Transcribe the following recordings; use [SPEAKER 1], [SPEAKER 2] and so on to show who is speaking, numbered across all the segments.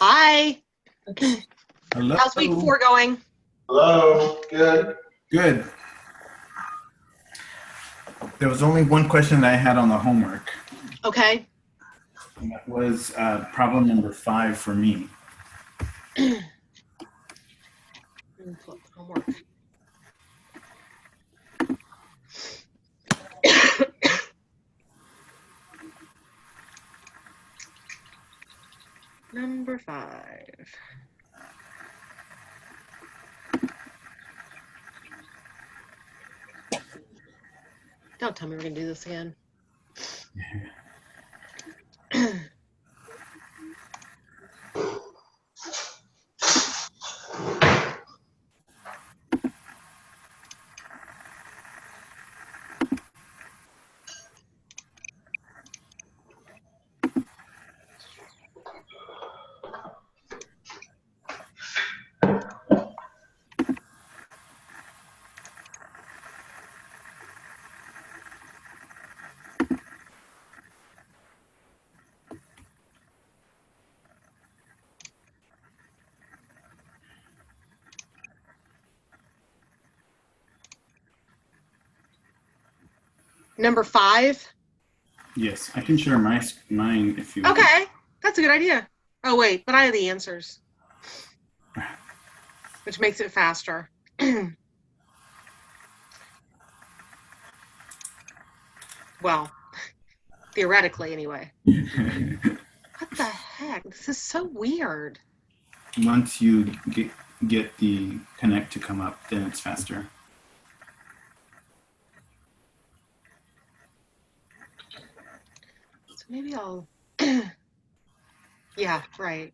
[SPEAKER 1] Hi.
[SPEAKER 2] Hello.
[SPEAKER 1] How's week 4 going?
[SPEAKER 3] Hello. Good.
[SPEAKER 2] Good. There was only one question that I had on the homework.
[SPEAKER 1] Okay.
[SPEAKER 2] And that was problem number 5 for me.
[SPEAKER 1] Homework. Number 5. Don't tell me we're going to do this again. Number 5?
[SPEAKER 2] Yes, I can share mine if you want.
[SPEAKER 1] Okay, that's a good idea. Oh, wait, but I have the answers, which makes it faster. Well, theoretically, anyway. What the heck? This is so weird.
[SPEAKER 2] Once you get the connect to come up, then it's faster.
[SPEAKER 1] So maybe I'll... Yeah, right.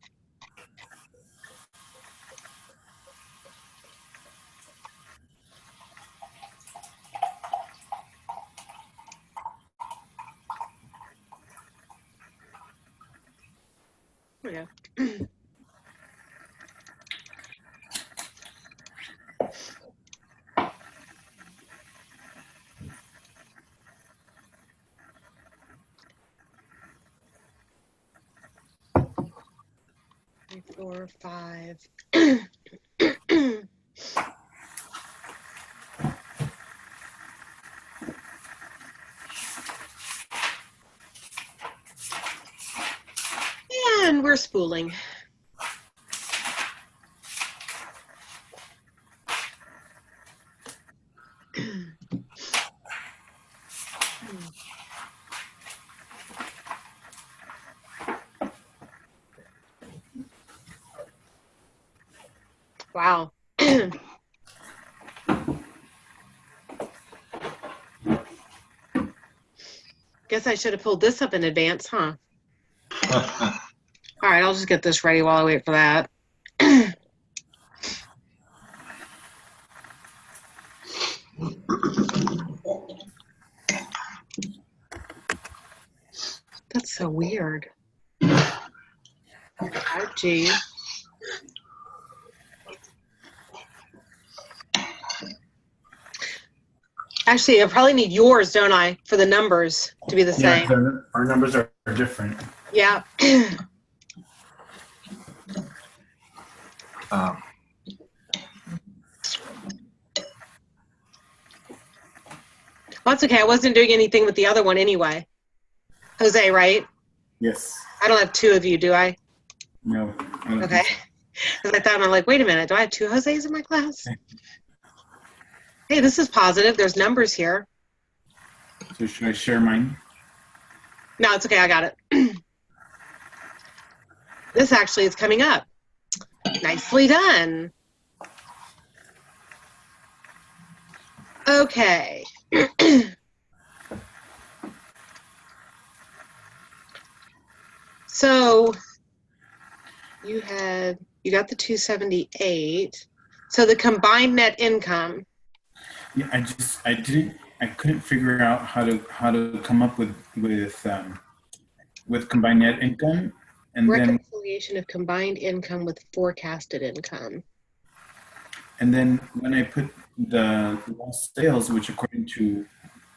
[SPEAKER 1] There we go. Three, 4, 5. And we're spooling. Wow. Guess I should have pulled this up in advance, huh? All right, I'll just get this ready while I wait for that. That's so weird. 5G. Actually, I probably need yours, don't I, for the numbers to be the same.
[SPEAKER 2] Yeah, our numbers are different.
[SPEAKER 1] Yeah. Well, that's okay. I wasn't doing anything with the other one anyway. Jose, right?
[SPEAKER 2] Yes.
[SPEAKER 1] I don't have 2 of you, do I?
[SPEAKER 2] No. I don't
[SPEAKER 1] Okay. Because I thought, I'm like, wait a minute. Do I have 2 Jose's in my class? Hey, this is positive. There's numbers here.
[SPEAKER 2] So should I share mine?
[SPEAKER 1] No, it's okay. I got it. This actually is coming up. Nicely done. Okay. So you got the 278. So the combined net income.
[SPEAKER 2] Yeah, I couldn't figure out how to come up with combined net income, and
[SPEAKER 1] Reconciliation of combined income with forecasted income.
[SPEAKER 2] And then when I put the lost sales, which according to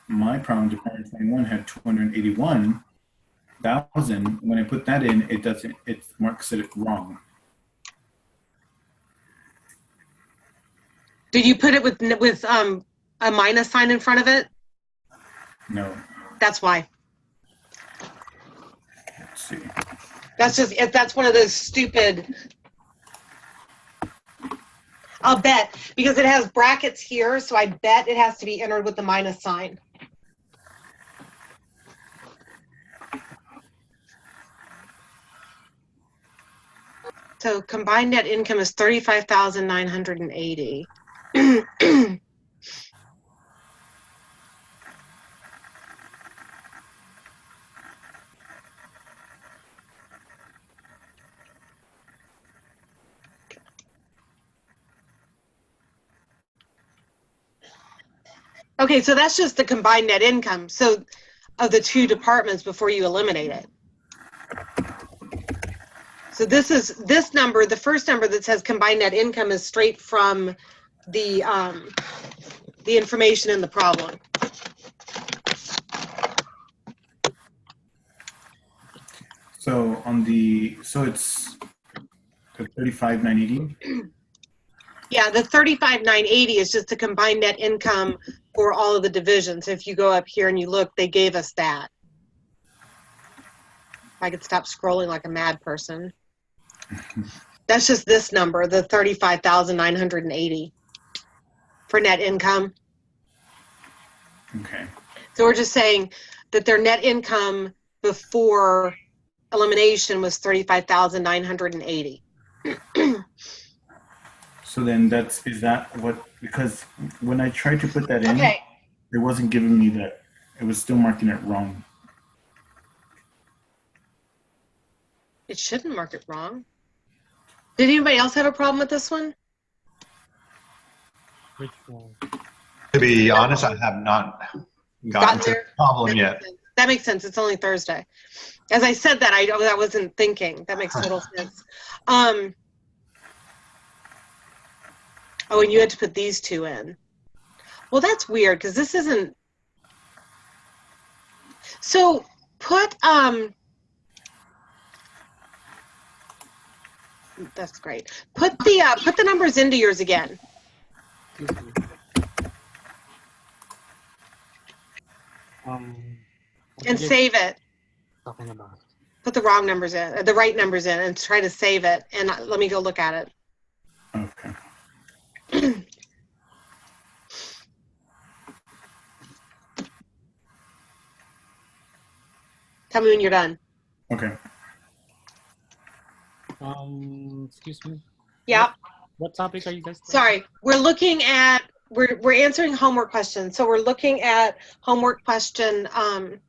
[SPEAKER 2] my problem, Department 21 had 281, 35,000. When I put that in, it doesn't. It marks it wrong.
[SPEAKER 1] Did you put it with a minus sign in front of it?
[SPEAKER 2] No.
[SPEAKER 1] That's why.
[SPEAKER 2] Let's see.
[SPEAKER 1] That's one of those stupid. I'll bet because it has brackets here, so I bet it has to be entered with the minus sign. So combined net income is 35,980. Okay, so that's just the combined net income. So of the two departments before you eliminate it. So this number, the first number that says combined net income is straight from the information in the problem.
[SPEAKER 2] So it's the 35,980.
[SPEAKER 1] Yeah, the 35,980 is just the combined net income for all of the divisions. If you go up here and you look, they gave us that. If I could stop scrolling like a mad person. That's just this number, the 35,980 for net income.
[SPEAKER 2] Okay.
[SPEAKER 1] So we're just saying that their net income before elimination was 35,980.
[SPEAKER 2] So then because when I tried to put that in,
[SPEAKER 1] Okay.
[SPEAKER 2] it wasn't giving me that. It was still marking it wrong.
[SPEAKER 1] It shouldn't mark it wrong. Did anybody else have a problem with this one?
[SPEAKER 4] Which one?
[SPEAKER 3] To be honest, I have not gotten to the problem yet.
[SPEAKER 1] That makes sense. It's only Thursday. As I said that, I wasn't thinking. That makes total sense. Oh, and you had to put these two in. Well, that's weird because this isn't. So put That's great. Put the numbers into yours again.
[SPEAKER 4] Excuse me. What
[SPEAKER 1] And
[SPEAKER 4] are you
[SPEAKER 1] save it.
[SPEAKER 4] talking about?
[SPEAKER 1] Put the wrong numbers in, the right numbers in, and try to save it. And let me go look at it.
[SPEAKER 2] Okay.
[SPEAKER 1] Tell me when you're done.
[SPEAKER 2] Okay.
[SPEAKER 4] Excuse me.
[SPEAKER 1] Yeah.
[SPEAKER 4] What topic are you guys?
[SPEAKER 1] Sorry, we're looking at we're answering homework questions. So we're looking at homework question 5,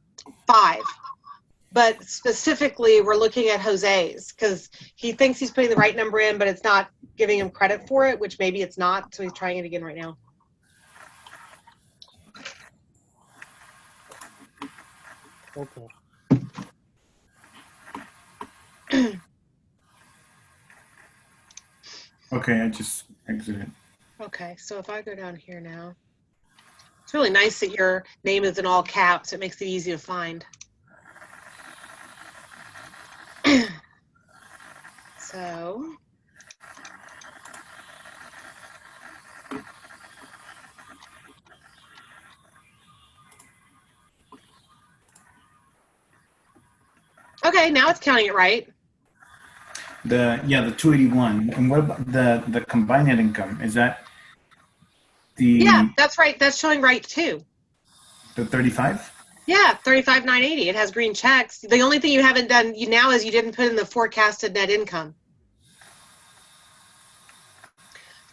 [SPEAKER 1] but specifically we're looking at Jose's because he thinks he's putting the right number in, but it's not giving him credit for it, which maybe it's not. So he's trying it again right now.
[SPEAKER 4] Okay.
[SPEAKER 2] Okay, I just exited.
[SPEAKER 1] Okay, so if I go down here now, it's really nice that your name is in all caps. It makes it easy to find. So, okay, now it's counting it right.
[SPEAKER 2] The 281. And what about the combined net income? Is that the
[SPEAKER 1] Yeah, that's right. That's showing right too.
[SPEAKER 2] the 35?
[SPEAKER 1] Yeah, 35,980. It has green checks. The only thing you haven't done now is you didn't put in the forecasted net income.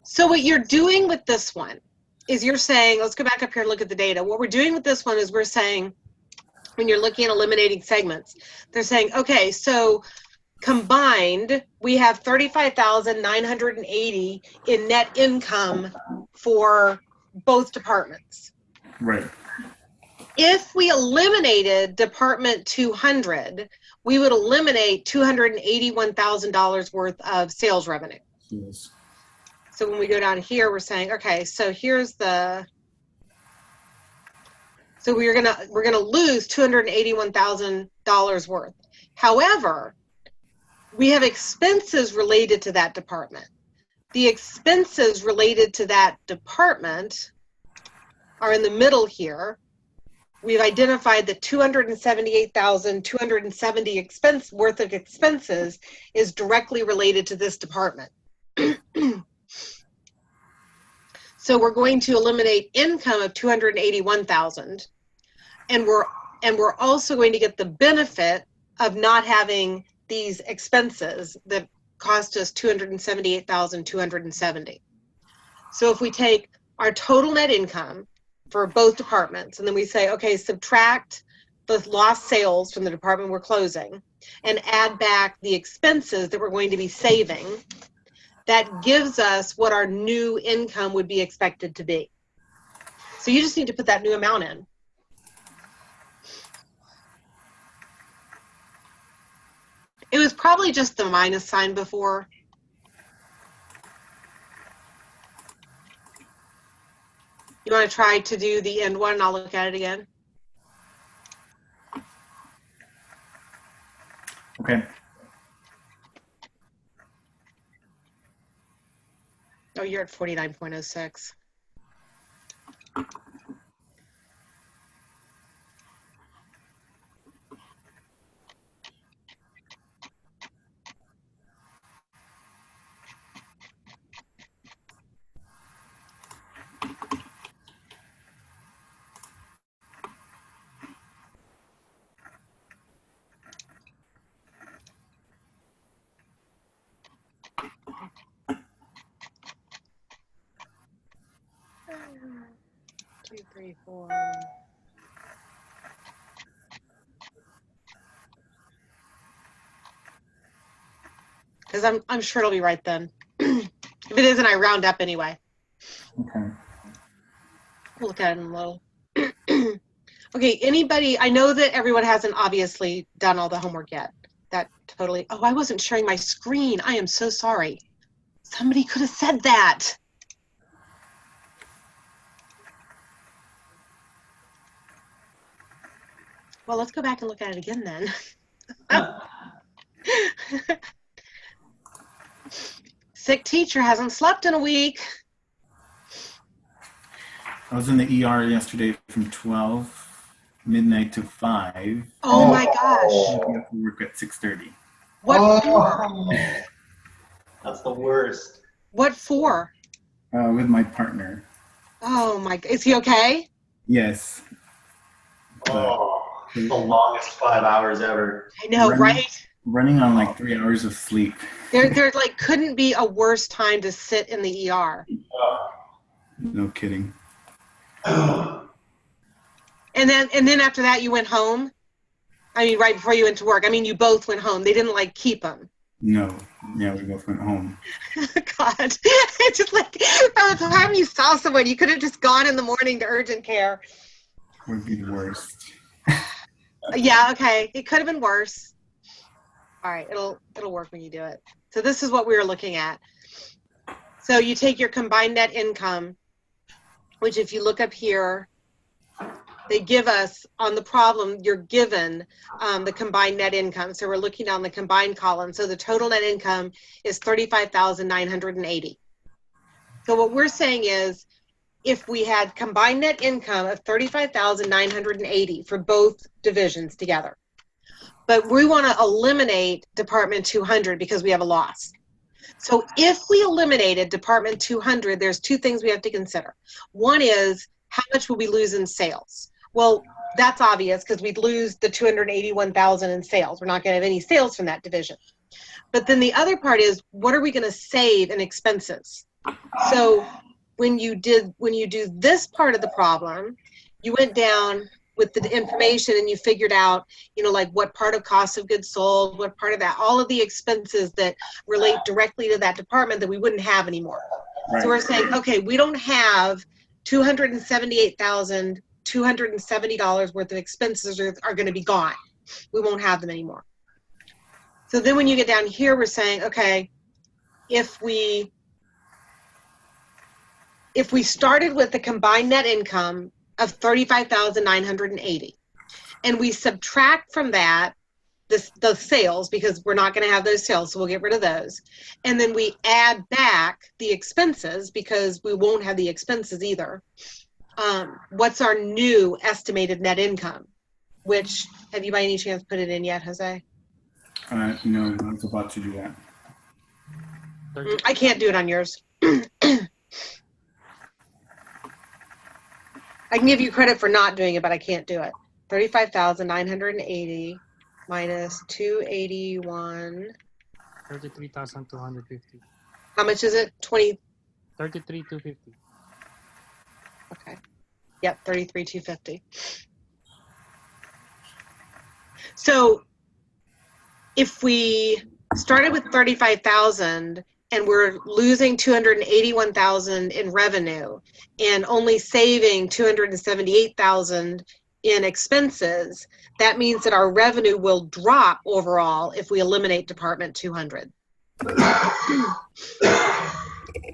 [SPEAKER 1] So what you're doing with this one is you're saying, let's go back up here and look at the data. What we're doing with this one is we're saying, when you're looking at eliminating segments, they're saying, okay, so combined, we have 35,980 in net income for both departments.
[SPEAKER 2] Right.
[SPEAKER 1] If we eliminated Department 200, we would eliminate $281,000 worth of sales revenue.
[SPEAKER 2] Yes.
[SPEAKER 1] So when we go down here, we're saying, okay, so here's the So we're gonna lose $281,000 worth. However, we have expenses related to that department. The expenses related to that department are in the middle here. We've identified that $278,270 worth of expenses is directly related to this department. So we're going to eliminate income of $281,000, and we're also going to get the benefit of not having these expenses that cost us $278,270. So if we take our total net income for both departments, and then we say, okay, subtract the lost sales from the department we're closing and add back the expenses that we're going to be saving, that gives us what our new income would be expected to be. So you just need to put that new amount in. It was probably just the minus sign before. You want to try to do the end one, and I'll look at it again.
[SPEAKER 2] Okay.
[SPEAKER 1] Oh, you're at 49.06. Two, three, four. Because I'm sure it'll be right then. If it isn't, I round up anyway.
[SPEAKER 2] Okay.
[SPEAKER 1] We'll look at it in a little. Okay, anybody, I know that everyone hasn't obviously done all the homework yet. That totally, oh, I wasn't sharing my screen. I am so sorry. Somebody could have said that. Well, let's go back and look at it again then. Sick teacher hasn't slept in a week.
[SPEAKER 2] I was in the ER yesterday from 12 midnight to 5.
[SPEAKER 1] Oh my gosh.
[SPEAKER 2] We have to work at 6:30.
[SPEAKER 1] What for?
[SPEAKER 3] That's the worst.
[SPEAKER 1] What for?
[SPEAKER 2] With my partner.
[SPEAKER 1] Oh my, is he okay?
[SPEAKER 2] Yes.
[SPEAKER 3] Oh, the longest 5 hours ever.
[SPEAKER 1] I know, right?
[SPEAKER 2] Running on like 3 hours of sleep.
[SPEAKER 1] There like couldn't be a worse time to sit in the ER.
[SPEAKER 2] No kidding.
[SPEAKER 1] And then after that, you went home. I mean, right before you went to work. I mean, you both went home. They didn't like keep him.
[SPEAKER 2] No. Yeah, we both went home.
[SPEAKER 1] God, it's just like by the time you saw someone, you could have just gone in the morning to urgent care.
[SPEAKER 2] Would be the worst.
[SPEAKER 1] Yeah, okay, it could have been worse. All right, it'll work when you do it. So this is what we were looking at. So you take your combined net income, which if you look up here, they give us on the problem, you're given the combined net income. So we're looking down the combined column. So the total net income is $35,980. So what we're saying is if we had combined net income of $35,980 for both divisions together, but we want to eliminate Department 200 because we have a loss. So if we eliminated Department 200, there's two things we have to consider. One is how much will we lose in sales? Well, that's obvious because we'd lose the $281,000 in sales. We're not going to have any sales from that division. But then the other part is what are we going to save in expenses? So when you do this part of the problem, you went down with the information and you figured out, you know, like what part of cost of goods sold, what part of that, all of the expenses that relate directly to that department that we wouldn't have anymore. Right. So we're saying, okay, we don't have $278,270 worth of expenses are going to be gone. We won't have them anymore. So then when you get down here, we're saying, okay, if we started with the combined net income of 35,980. And we subtract from that the sales, because we're not going to have those sales, so we'll get rid of those. And then we add back the expenses, because we won't have the expenses either. What's our new estimated net income? Which, have you by any chance put it in yet, Jose?
[SPEAKER 2] No, I was about to do that.
[SPEAKER 1] I can't do it on yours. I can give you credit for not doing it, but I can't do it. 35,980 minus 281.
[SPEAKER 4] 33,250.
[SPEAKER 1] How much is it? 20.
[SPEAKER 4] 33,250.
[SPEAKER 1] Okay. Yep, 33,250. So if we started with 35,000 and we're losing 281,000 in revenue and only saving 278,000 in expenses, that means that our revenue will drop overall if we eliminate Department 200.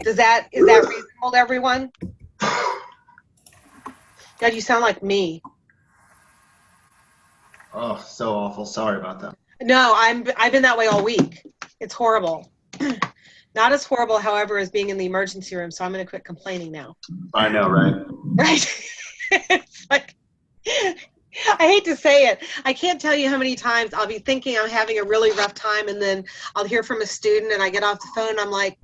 [SPEAKER 1] Is that reasonable to everyone? God, you sound like me.
[SPEAKER 3] Oh, so awful. Sorry about that.
[SPEAKER 1] No, I've been that way all week. It's horrible. Not as horrible, however, as being in the emergency room, so I'm going to quit complaining now.
[SPEAKER 3] I know, right?
[SPEAKER 1] Right? It's like, I hate to say it. I can't tell you how many times I'll be thinking I'm having a really rough time, and then I'll hear from a student, and I get off the phone, and I'm like,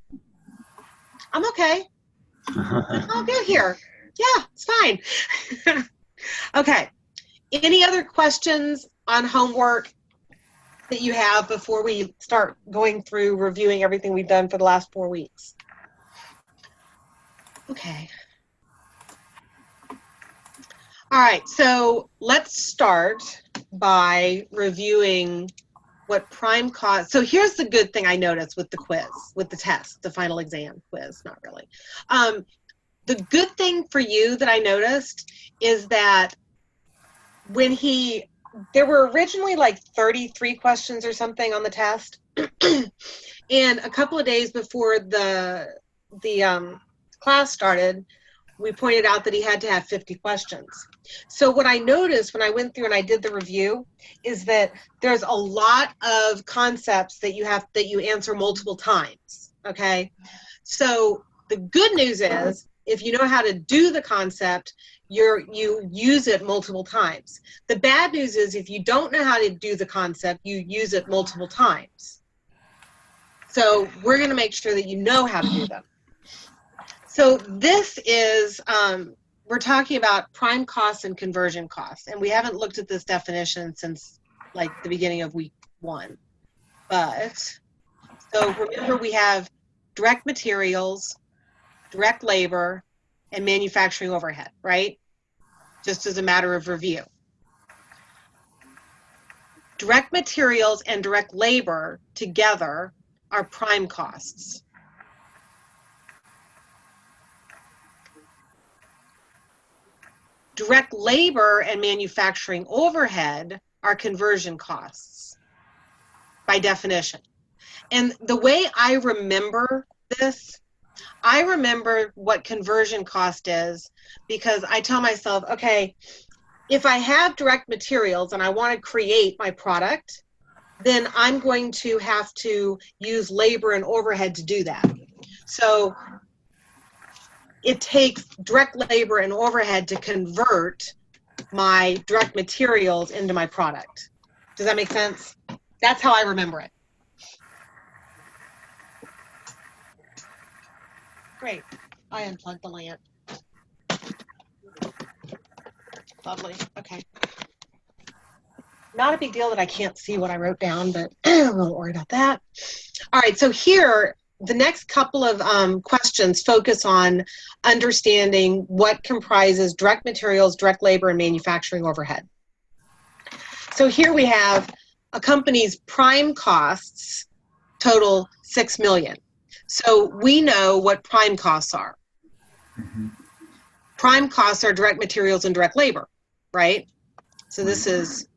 [SPEAKER 1] I'm okay. I'll get here. Yeah, it's fine. Okay. Any other questions on homework that you have before we start going through reviewing everything we've done for the last 4 weeks? Okay. All right, so let's start by reviewing what prime cost. So here's the good thing I noticed with the quiz, with the test, the final exam quiz, not really. The good thing for you that I noticed is that when there were originally like 33 questions or something on the test, and a couple of days before the class started, we pointed out that he had to have 50 questions. So what I noticed when I went through and I did the review is that there's a lot of concepts that you answer multiple times, okay? So the good news is, if you know how to do the concept, you use it multiple times. The bad news is, if you don't know how to do the concept, you use it multiple times. So we're going to make sure that you know how to do them. So this is, we're talking about prime costs and conversion costs, and we haven't looked at this definition since like the beginning of week 1. But, so remember, we have direct materials, direct labor, and manufacturing overhead, right? Just as a matter of review. Direct materials and direct labor together are prime costs. Direct labor and manufacturing overhead are conversion costs by definition. And the way I remember this, I remember what conversion cost is because I tell myself, okay, if I have direct materials and I want to create my product, then I'm going to have to use labor and overhead to do that. So it takes direct labor and overhead to convert my direct materials into my product. Does that make sense? That's how I remember it. Great. I unplugged the lamp. Lovely. Okay. Not a big deal that I can't see what I wrote down, but I'm a little worried about that. All right, so here, the next couple of questions focus on understanding what comprises direct materials, direct labor, and manufacturing overhead. So here we have a company's prime costs total $6 million. So we know what prime costs are.
[SPEAKER 2] Mm-hmm.
[SPEAKER 1] Prime costs are direct materials and direct labor, right? So this is,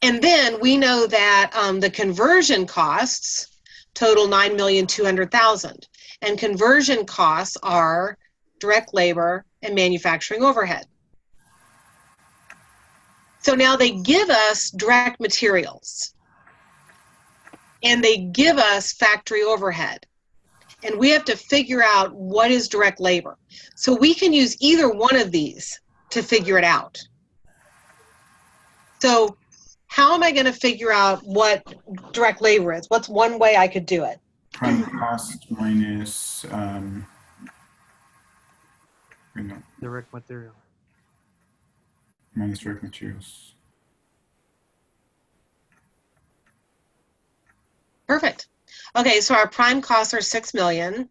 [SPEAKER 1] and then we know that the conversion costs total $9,200,000. And conversion costs are direct labor and manufacturing overhead. So now they give us direct materials and they give us factory overhead. And we have to figure out what is direct labor. So we can use either one of these to figure it out. So how am I going to figure out what direct labor is? What's one way I could do it?
[SPEAKER 2] Prime cost minus,
[SPEAKER 4] Direct material.
[SPEAKER 2] minus direct materials.
[SPEAKER 1] Perfect. Okay, so our prime costs are $6 million.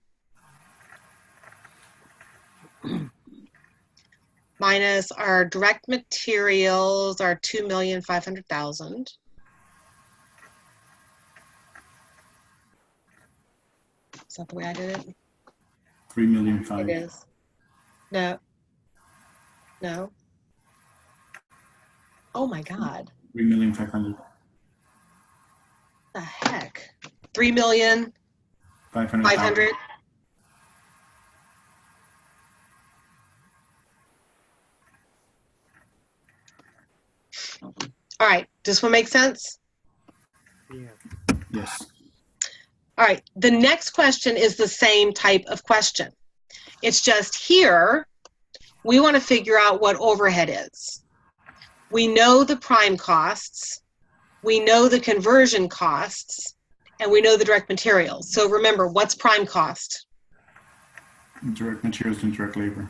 [SPEAKER 1] Minus our direct materials are $2,500,000. Is that the way I did it?
[SPEAKER 2] 3,000,005.
[SPEAKER 1] It is. No. No. Oh my God.
[SPEAKER 2] 3,500,000.
[SPEAKER 1] The heck? 3,500,000.
[SPEAKER 2] 500,000.
[SPEAKER 1] All right. Does this one make sense?
[SPEAKER 4] Yeah.
[SPEAKER 2] Yes.
[SPEAKER 1] All right. The next question is the same type of question. It's just here, we want to figure out what overhead is. We know the prime costs, we know the conversion costs, and we know the direct materials. So remember, what's prime cost?
[SPEAKER 2] Direct materials and direct labor.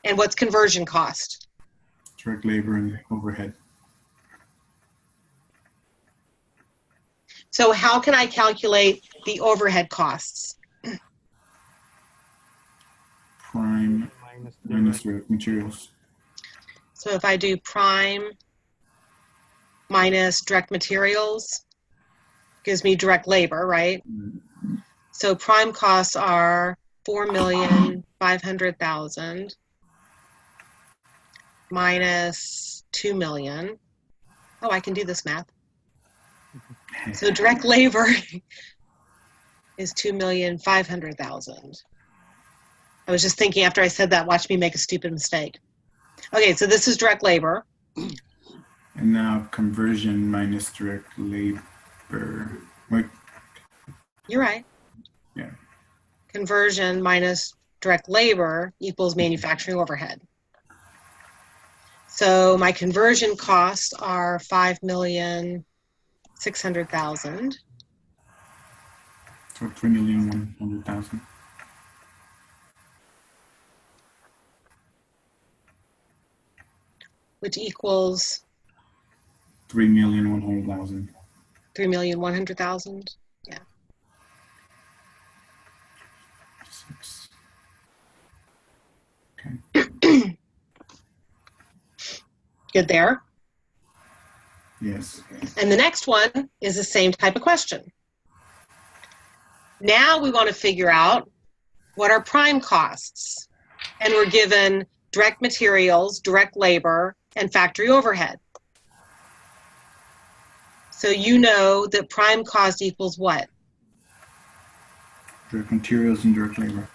[SPEAKER 1] And what's conversion cost?
[SPEAKER 2] Direct labor and overhead.
[SPEAKER 1] So how can I calculate the overhead costs?
[SPEAKER 2] Prime minus direct materials.
[SPEAKER 1] So if I do prime minus direct materials, gives me direct labor, right? So prime costs are $4,500,000 minus $2 million. Oh, I can do this math. So direct labor is $2,500,000. I was just thinking after I said that, watch me make a stupid mistake. Okay, so this is direct labor.
[SPEAKER 2] And now conversion minus direct labor. Wait.
[SPEAKER 1] You're right.
[SPEAKER 2] Yeah.
[SPEAKER 1] Conversion minus direct labor equals manufacturing overhead. So my conversion costs are $5,600,000.
[SPEAKER 2] So 3,100,000.
[SPEAKER 1] Which equals
[SPEAKER 2] 3,100,000.
[SPEAKER 1] 3,100,000. Yeah.
[SPEAKER 2] 6. Okay.
[SPEAKER 1] Good there.
[SPEAKER 2] Yes.
[SPEAKER 1] And the next one is the same type of question. Now we want to figure out what are prime costs. And we're given direct materials, direct labor, and factory overhead. So you know that prime cost equals what?
[SPEAKER 2] Direct materials and direct labor.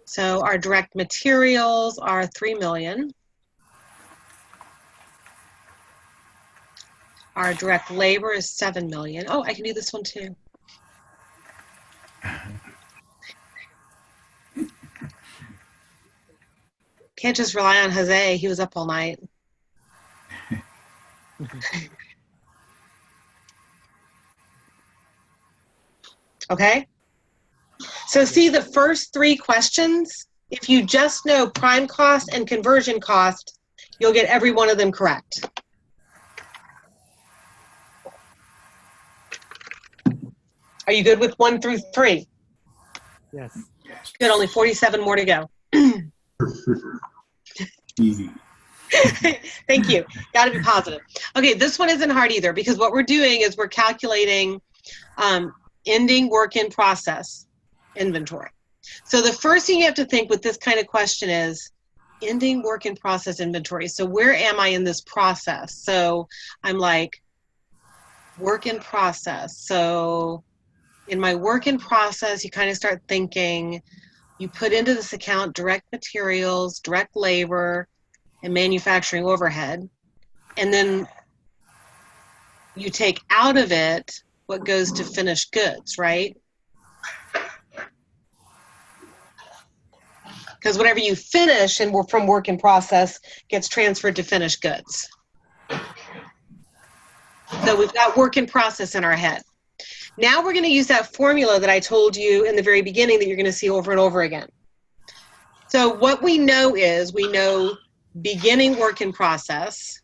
[SPEAKER 1] So our direct materials are $3 million. Our direct labor is $7 million. Oh, I can do this one too. Can't just rely on Jose. He was up all night. Okay? So see the first three questions, if you just know prime cost and conversion cost, you'll get every one of them correct. Are you good with 1 through 3?
[SPEAKER 4] Yes.
[SPEAKER 1] Good, only 47 more to go.
[SPEAKER 2] Easy.
[SPEAKER 1] Thank you. Got to be positive. Okay, this one isn't hard either because what we're doing is we're calculating ending work in process inventory. So the first thing you have to think with this kind of question is ending work in process inventory. So where am I in this process? So I'm like work in process. So in my work in process, you kind of start thinking, you put into this account direct materials, direct labor, and manufacturing overhead. And then you take out of it what goes to finished goods, right? Because whatever you finish and from work in process gets transferred to finished goods. So we've got work in process in our head. Now we're going to use that formula that I told you in the very beginning that you're going to see over and over again. So what we know is we know beginning work in process.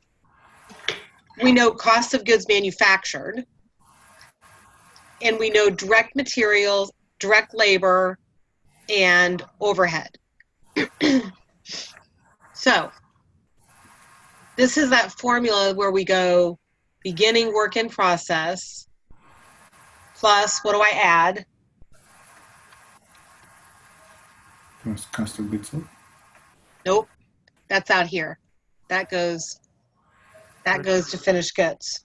[SPEAKER 1] We know cost of goods manufactured. And we know direct materials, direct labor, and overhead. So this is that formula where we go beginning work in process plus, what do I add?
[SPEAKER 2] Cost of goods sold.
[SPEAKER 1] Nope, that's out here. That goes to finished goods.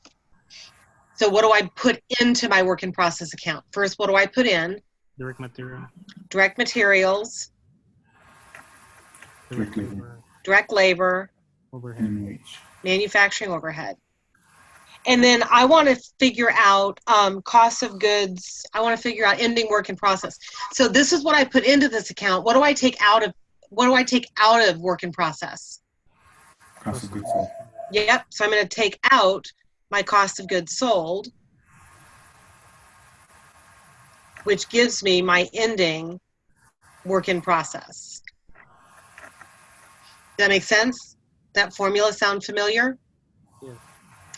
[SPEAKER 1] So what do I put into my work in process account? First, what do I put in?
[SPEAKER 4] Direct material.
[SPEAKER 1] Direct materials,
[SPEAKER 2] Direct labor.
[SPEAKER 1] direct labor,
[SPEAKER 4] Overhead.
[SPEAKER 2] And wage.
[SPEAKER 1] manufacturing overhead. And then I want to figure out cost of goods. I want to figure out ending work in process. So this is what I put into this account. What do I take out of work in process?
[SPEAKER 2] Cost of goods sold.
[SPEAKER 1] Yep. So I'm going to take out my cost of goods sold, which gives me my ending work in process. Does that make sense? That formula sound familiar?
[SPEAKER 4] Yes.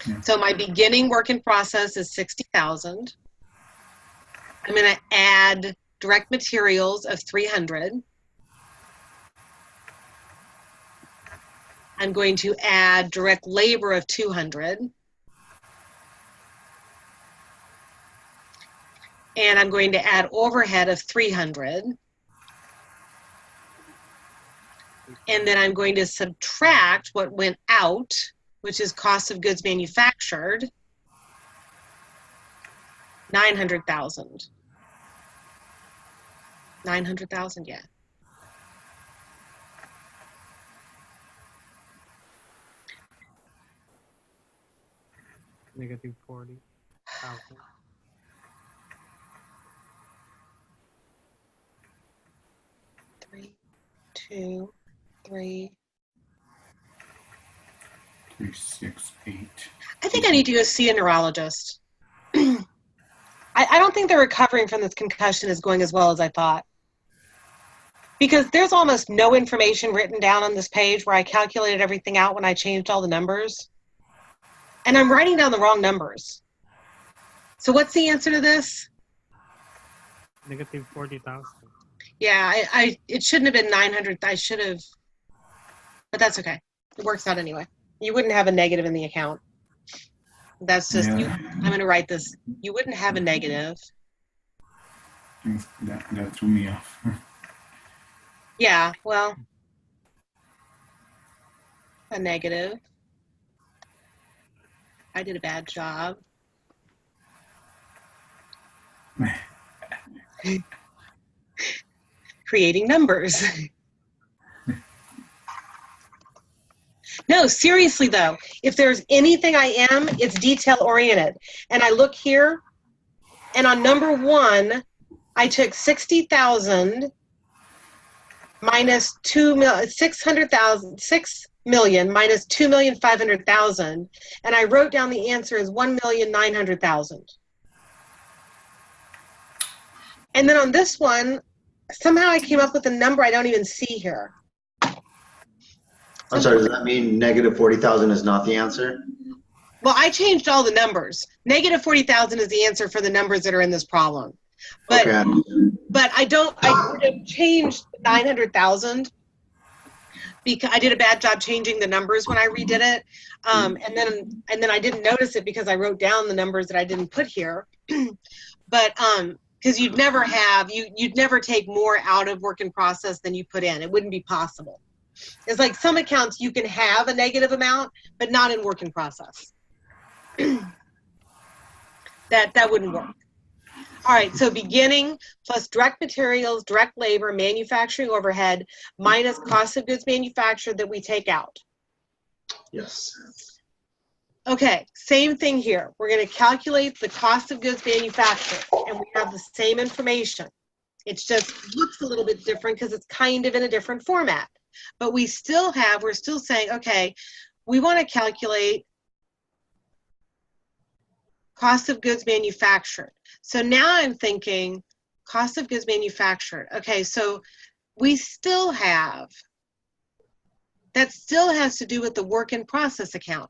[SPEAKER 2] Yeah.
[SPEAKER 1] So my beginning work in process is 60,000. I'm going to add direct materials of 300. I'm going to add direct labor of 200. And I'm going to add overhead of 300. And then I'm going to subtract what went out, which is cost of goods manufactured, 900,000. 900,000, yeah.
[SPEAKER 4] Negative 40,000.
[SPEAKER 1] 3, 2, 3.
[SPEAKER 2] 3, 6, 8.
[SPEAKER 1] I think I need to go see a neurologist. I don't think the recovering from this concussion is going as well as I thought. Because there's almost no information written down on this page where I calculated everything out when I changed all the numbers. And I'm writing down the wrong numbers. So what's the answer to this?
[SPEAKER 4] Negative 40,000.
[SPEAKER 1] Yeah, it shouldn't have been 900. I should have, but that's okay. It works out anyway. You wouldn't have a negative in the account. That's just,
[SPEAKER 2] Yeah.
[SPEAKER 1] I'm going to write this. You wouldn't have a negative.
[SPEAKER 2] That threw me off.
[SPEAKER 1] Yeah, well, a negative. I did a bad job. Creating numbers. No, seriously though, if there's anything I am, it's detail oriented. And I look here, and on number 1, I took 60,000 minus 6 million minus 2,500,000, and I wrote down the answer as 1,900,000. And then on this one, somehow I came up with a number I don't even see here.
[SPEAKER 5] I'm sorry, does that mean negative 40,000 is not the answer?
[SPEAKER 1] Well, I changed all the numbers. Negative 40,000 is the answer for the numbers that are in this problem. But
[SPEAKER 5] Okay.
[SPEAKER 1] but I would have changed 900,000 because I did a bad job changing the numbers when I redid it. And then I didn't notice it because I wrote down the numbers that I didn't put here. But because you'd never take more out of work in process than you put in. It wouldn't be possible. It's like some accounts you can have a negative amount, but not in work in process. That wouldn't work. All right, so beginning plus direct materials, direct labor, manufacturing overhead, minus cost of goods manufactured that we take out.
[SPEAKER 5] Yes.
[SPEAKER 1] Okay, same thing here. We're going to calculate the cost of goods manufactured, and we have the same information. It just looks a little bit different because it's kind of in a different format. But we're still saying, okay, we want to calculate cost of goods manufactured. So now I'm thinking cost of goods manufactured. Okay, so we still have, that still has to do with the work in process account,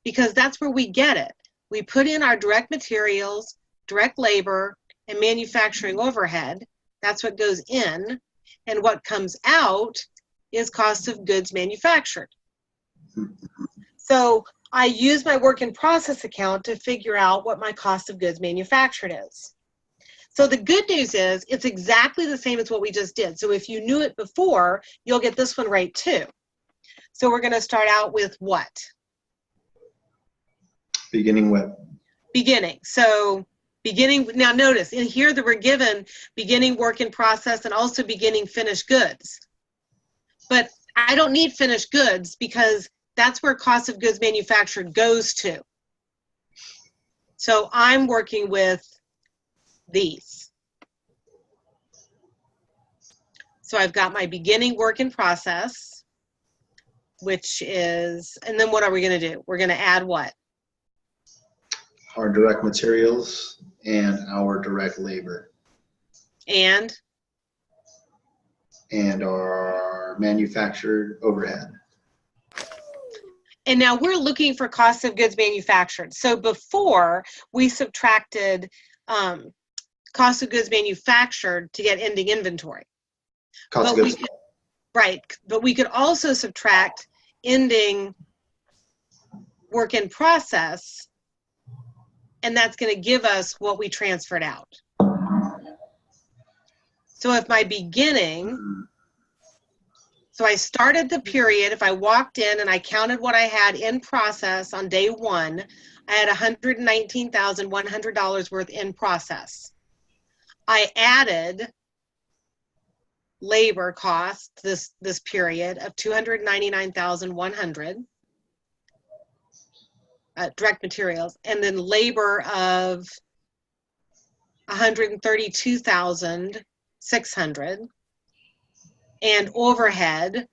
[SPEAKER 1] because that's where we get it. We put in our direct materials, direct labor, and manufacturing overhead. That's what goes in. And what comes out is cost of goods manufactured. So I use my work in process account to figure out what my cost of goods manufactured is. So the good news is it's exactly the same as what we just did. So if you knew it before, you'll get this one right too. So we're going to start out with what?
[SPEAKER 5] Beginning with.
[SPEAKER 1] Beginning. So beginning, now notice in here that we're given beginning work in process and also beginning finished goods. But I don't need finished goods because that's where cost of goods manufactured goes to. So I'm working with these. So I've got my beginning work in process, which is, and then what are we going to do? We're going to add what?
[SPEAKER 5] Our direct materials and our direct labor.
[SPEAKER 1] And
[SPEAKER 5] Our manufactured overhead.
[SPEAKER 1] And now we're looking for cost of goods manufactured. So before we subtracted cost of goods manufactured to get ending inventory.
[SPEAKER 5] Cost of
[SPEAKER 1] But
[SPEAKER 5] goods.
[SPEAKER 1] right, but we could also subtract ending work in process, and that's going to give us what we transferred out. So if my beginning, so I started the period, if I walked in and I counted what I had in process on day one, I had $119,100 worth in process. I added labor cost this period of $299,100, direct materials, and then labor of $132,600, and overhead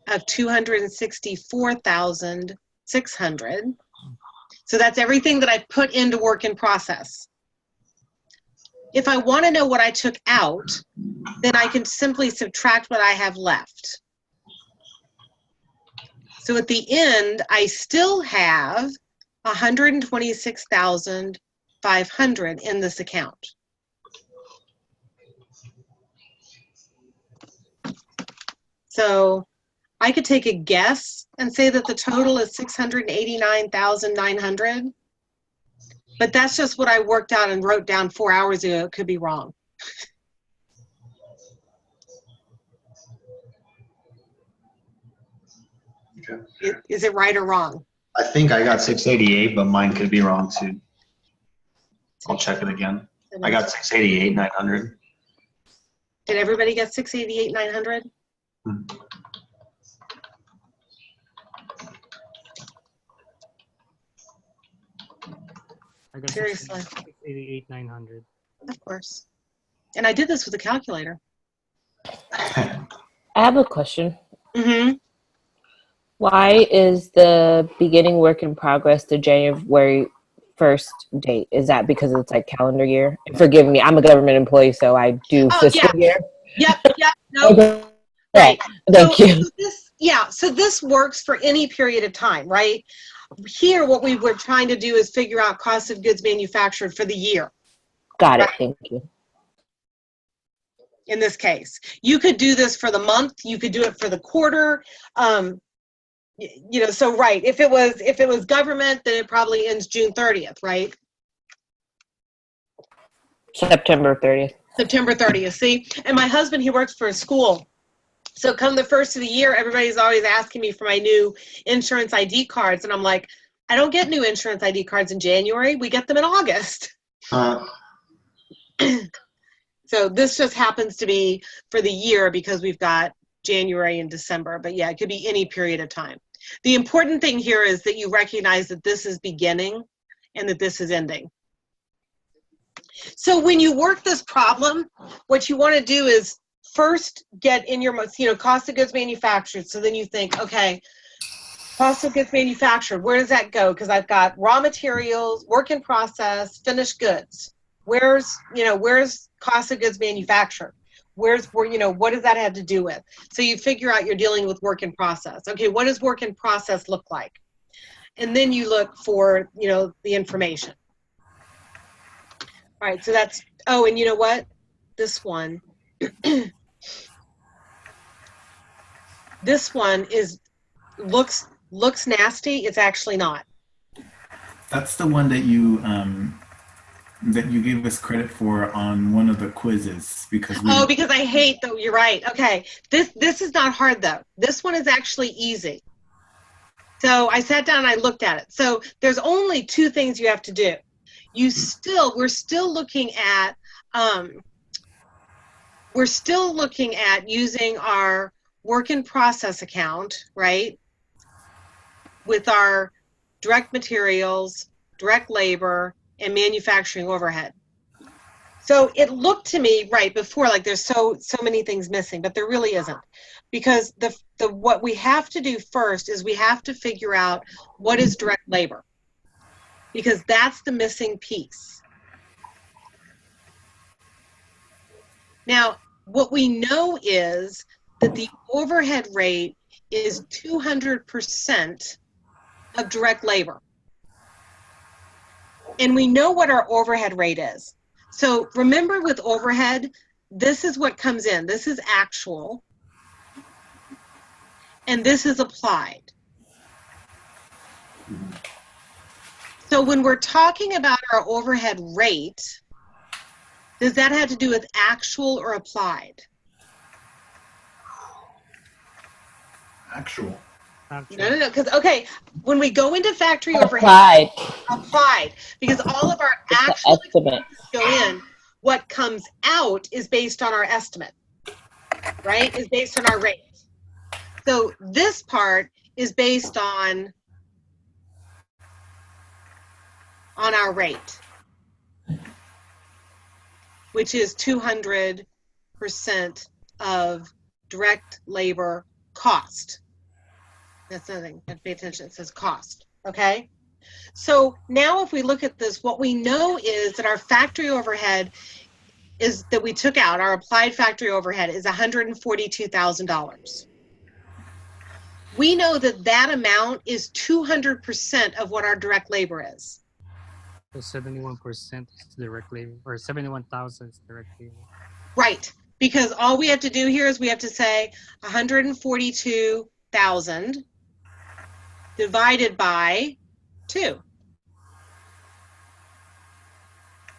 [SPEAKER 1] of $264,600. So that's everything that I put into work in process. If I want to know what I took out, then I can simply subtract what I have left. So at the end, I still have $126,500 in this account. So I could take a guess and say that the total is $689,900, but that's just what I worked out and wrote down 4 hours ago. It could be wrong.
[SPEAKER 5] Okay.
[SPEAKER 1] Is it right or wrong?
[SPEAKER 3] I think I got 688, but mine could be wrong too. I'll check it again. I got 688, 900.
[SPEAKER 1] Did everybody get 688,900?
[SPEAKER 4] I got
[SPEAKER 1] Seriously.
[SPEAKER 4] 688,900.
[SPEAKER 1] Of course. And I did this with a calculator.
[SPEAKER 6] I have a question.
[SPEAKER 1] Mm-hmm.
[SPEAKER 6] Why is the beginning work in progress the January 1st date? Is that because it's like calendar year? And forgive me, I'm a government employee, so I do fiscal year.
[SPEAKER 1] Yep. No.
[SPEAKER 6] Okay.
[SPEAKER 1] Right.
[SPEAKER 6] Thank you.
[SPEAKER 1] So this works for any period of time, right? Here, what we were trying to do is figure out cost of goods manufactured for the year.
[SPEAKER 6] Got it. Thank you.
[SPEAKER 1] In this case, you could do this for the month. You could do it for the quarter. So right. If it was government, then it probably ends June 30th, right?
[SPEAKER 6] September 30th.
[SPEAKER 1] September 30th. See, and my husband, he works for a school. So come the first of the year, everybody's always asking me for my new insurance ID cards. And I'm like, I don't get new insurance ID cards in January. We get them in August. So this just happens to be for the year because we've got January and December. But yeah, it could be any period of time. The important thing here is that you recognize that this is beginning and that this is ending. So when you work this problem, what you want to do is first get in your, cost of goods manufactured. So then you think, okay, cost of goods manufactured, where does that go? Because I've got raw materials, work in process, finished goods. Where's cost of goods manufactured? What does that have to do with? So you figure out you're dealing with work in process. Okay, what does work in process look like? And then you look for, the information. All right, so that's, and you know what? This one, this one looks nasty. It's actually not.
[SPEAKER 2] That's the one that you gave us credit for on one of the quizzes because
[SPEAKER 1] because I hate though. You're right. Okay, this is not hard though. This one is actually easy. So I sat down and I looked at it. So there's only two things you have to do. We're still looking at using our work in process account, right? With our direct materials, direct labor, and manufacturing overhead. So it looked to me right before like there's so many things missing, but there really isn't. Because what we have to do first is we have to figure out what is direct labor. Because that's the missing piece. Now, what we know is that the overhead rate is 200% of direct labor. And we know what our overhead rate is. So remember with overhead, this is what comes in. This is actual. And this is applied. So when we're talking about our overhead rate, does that have to do with actual or applied?
[SPEAKER 2] actual.
[SPEAKER 1] No, because, okay, when we go into factory
[SPEAKER 6] Applied.
[SPEAKER 1] applied, because all of our
[SPEAKER 6] It's the
[SPEAKER 1] actual
[SPEAKER 6] estimate.
[SPEAKER 1] go in, what comes out is based on our estimate, right? Is based on our rate. So this part is based on our rate, which is 200% of direct labor cost. That's nothing. Pay attention. It says cost. Okay. So now if we look at this, what we know is that our factory overhead is that we took out, our applied factory overhead is $142,000. We know that that amount is 200% of what our direct labor is.
[SPEAKER 4] So 71% is direct labor, or 71,000 is direct labor.
[SPEAKER 1] Right. Because all we have to do here is we have to say 142,000 divided by 2,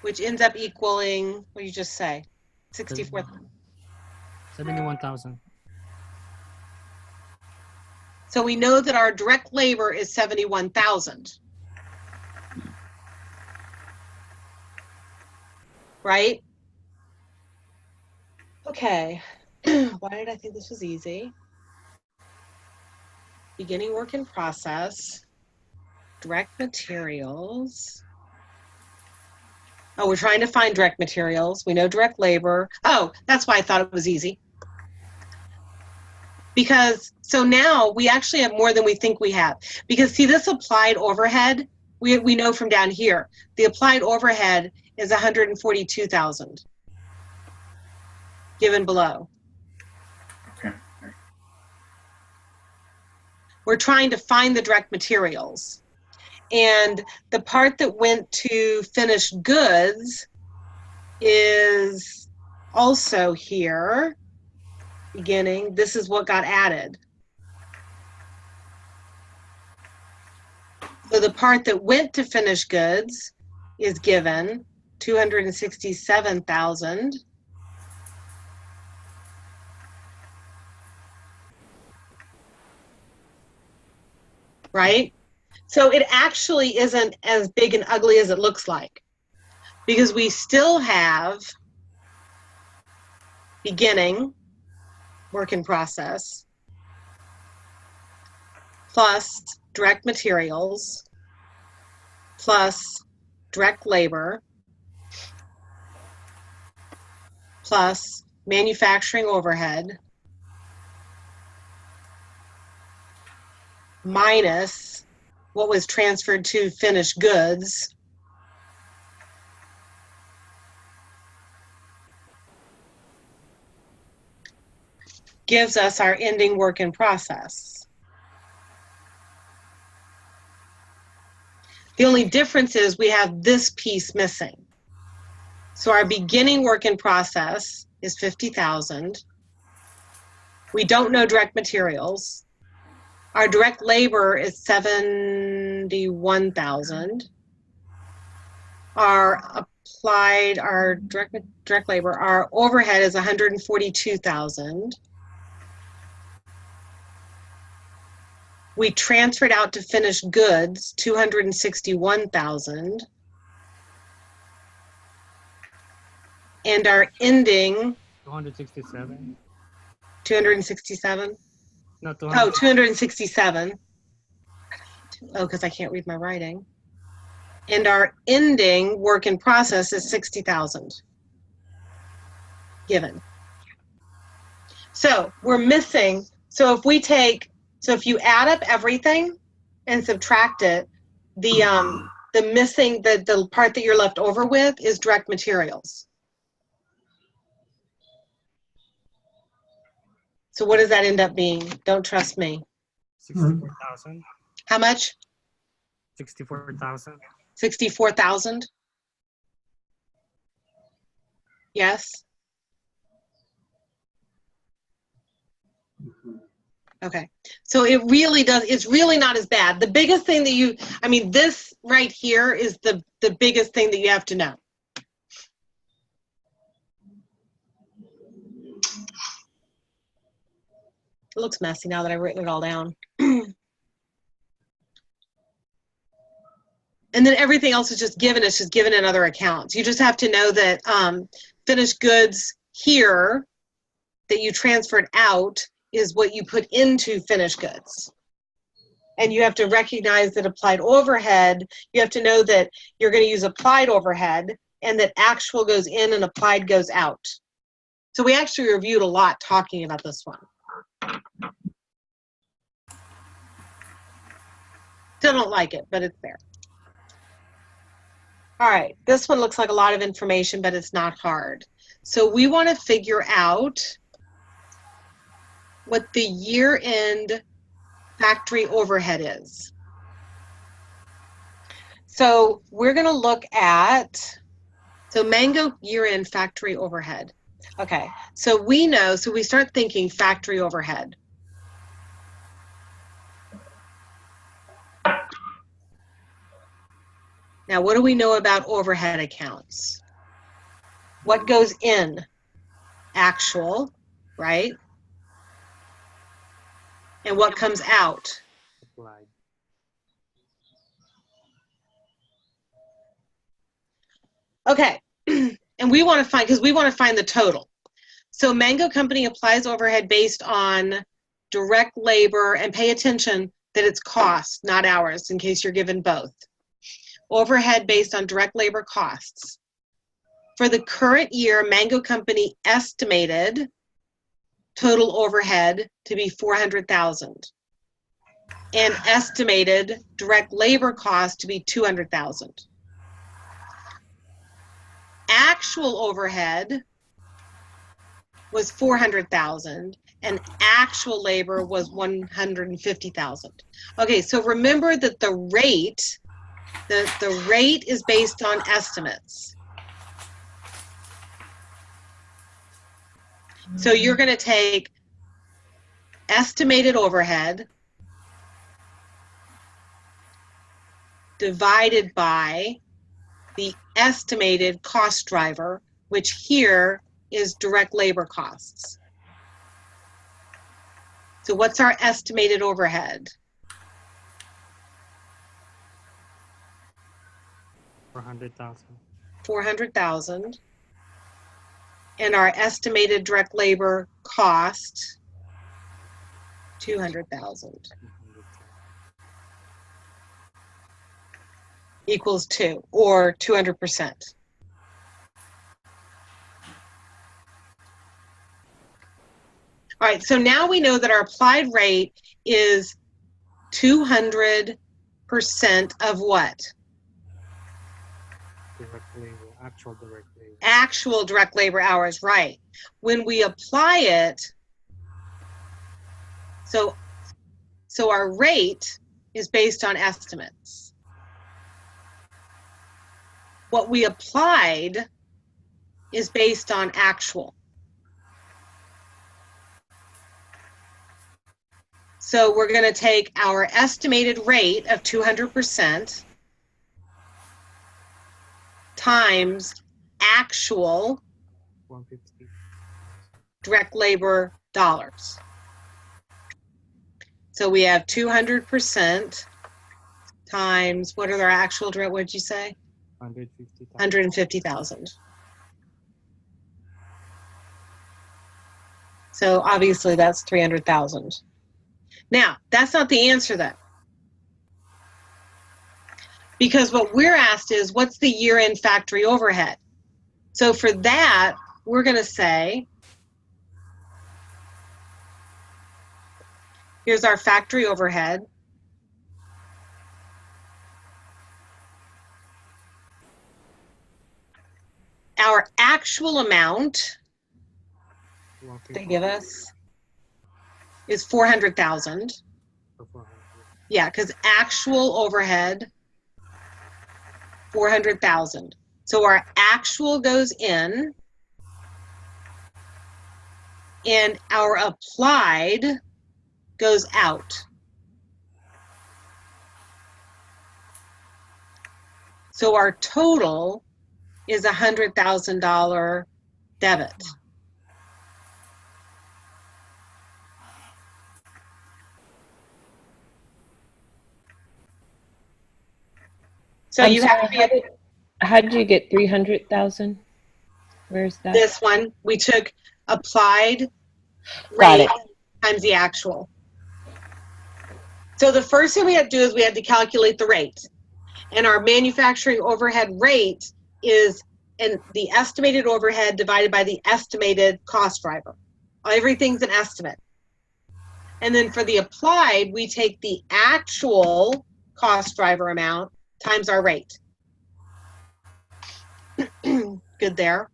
[SPEAKER 1] which ends up equaling, what did you just say? 64,000.
[SPEAKER 4] 71,000.
[SPEAKER 1] So we know that our direct labor is 71,000. Right? Okay. Why did I think this was easy? Beginning work in process, direct materials. Oh, we're trying to find direct materials. We know direct labor. Oh, that's why I thought it was easy. Because, so now we actually have more than we think we have. Because see, this applied overhead, we know from down here, the applied overhead is 142,000 given below.
[SPEAKER 2] Okay.
[SPEAKER 1] We're trying to find the direct materials. And the part that went to finished goods is also here, beginning. This is what got added. So the part that went to finished goods is given 267,000. Right? So it actually isn't as big and ugly as it looks like, because we still have beginning, work in process, plus direct materials, plus direct labor, plus manufacturing overhead, minus what was transferred to finished goods, gives us our ending work in process. The only difference is we have this piece missing. So our beginning work in process is 50,000. We don't know direct materials. Our direct labor is 71,000. Our direct labor, our overhead is 142,000. We transferred out to finished goods 261,000. And our ending
[SPEAKER 4] 267.
[SPEAKER 1] 267.
[SPEAKER 4] No,
[SPEAKER 1] Oh, 267. Oh, because I can't read my writing. And our ending work in process is 60,000 given. So we're missing. So if you add up everything and subtract it, the part that you're left over with is direct materials. So what does that end up being? Don't trust me.
[SPEAKER 4] 64,000.
[SPEAKER 1] How much?
[SPEAKER 4] 64,000.
[SPEAKER 1] 64,000? Yes? Okay. So it's really not as bad. The biggest thing that this right here is the biggest thing that you have to know. It looks messy now that I've written it all down. And then everything else is just given. It's just given in other accounts. You just have to know that finished goods here that you transferred out is what you put into finished goods. And you have to recognize that applied overhead, you have to know that you're going to use applied overhead and that actual goes in and applied goes out. So we actually reviewed a lot talking about this one. Still don't like it, but it's there. All right, this one looks like a lot of information, but it's not hard. So we want to figure out what the year-end factory overhead is. So we're going to look at, Mango year-end factory overhead. Okay, so we start thinking factory overhead. Now, what do we know about overhead accounts? What goes in? Actual, right? And what comes out?
[SPEAKER 4] Applied.
[SPEAKER 1] Okay, and we want to find the total. So Mango Company applies overhead based on direct labor, and pay attention that it's cost, not hours, in case you're given both. Overhead based on direct labor costs. For the current year, Mango Company estimated total overhead to be 400,000 and estimated direct labor cost to be 200,000. Actual overhead was 400,000 and actual labor was 150,000. Okay, so remember that the rate is based on estimates. So you're going to take estimated overhead divided by the estimated cost driver, which here is direct labor costs. So what's our estimated overhead?
[SPEAKER 4] 400,000.
[SPEAKER 1] 400,000. And our estimated direct labor cost, 200,000, equals 2, or 200%. All right, so now we know that our applied rate is 200% of what?
[SPEAKER 4] Direct labor, actual direct labor.
[SPEAKER 1] Actual direct labor hours, right. When we apply it, so our rate is based on estimates. What we applied is based on actual. So we're going to take our estimated rate of 200% times actual
[SPEAKER 4] 150.
[SPEAKER 1] direct labor dollars. So we have 200% times, what are their actual direct, what did you say?
[SPEAKER 4] 150,000.
[SPEAKER 1] 150,000. So obviously that's 300,000. Now, that's not the answer though. Because what we're asked is, what's the year-end factory overhead? So for that, we're going to say, here's our factory overhead. Our actual amount they give us is 400,000. Yeah, because actual overhead, 400,000. So our actual goes in, and our applied goes out. So our total is $100,000 debit. So
[SPEAKER 6] I'm
[SPEAKER 1] you
[SPEAKER 6] sorry,
[SPEAKER 1] have to be
[SPEAKER 6] how did you get 300,000? Where's that?
[SPEAKER 1] this one. We took applied
[SPEAKER 6] Got
[SPEAKER 1] rate
[SPEAKER 6] it.
[SPEAKER 1] times the actual. So the first thing we had to do is we had to calculate the rate. And our manufacturing overhead rate is the estimated overhead divided by the estimated cost driver. Everything's an estimate. And then for the applied, we take the actual cost driver amount times our rate. Good there.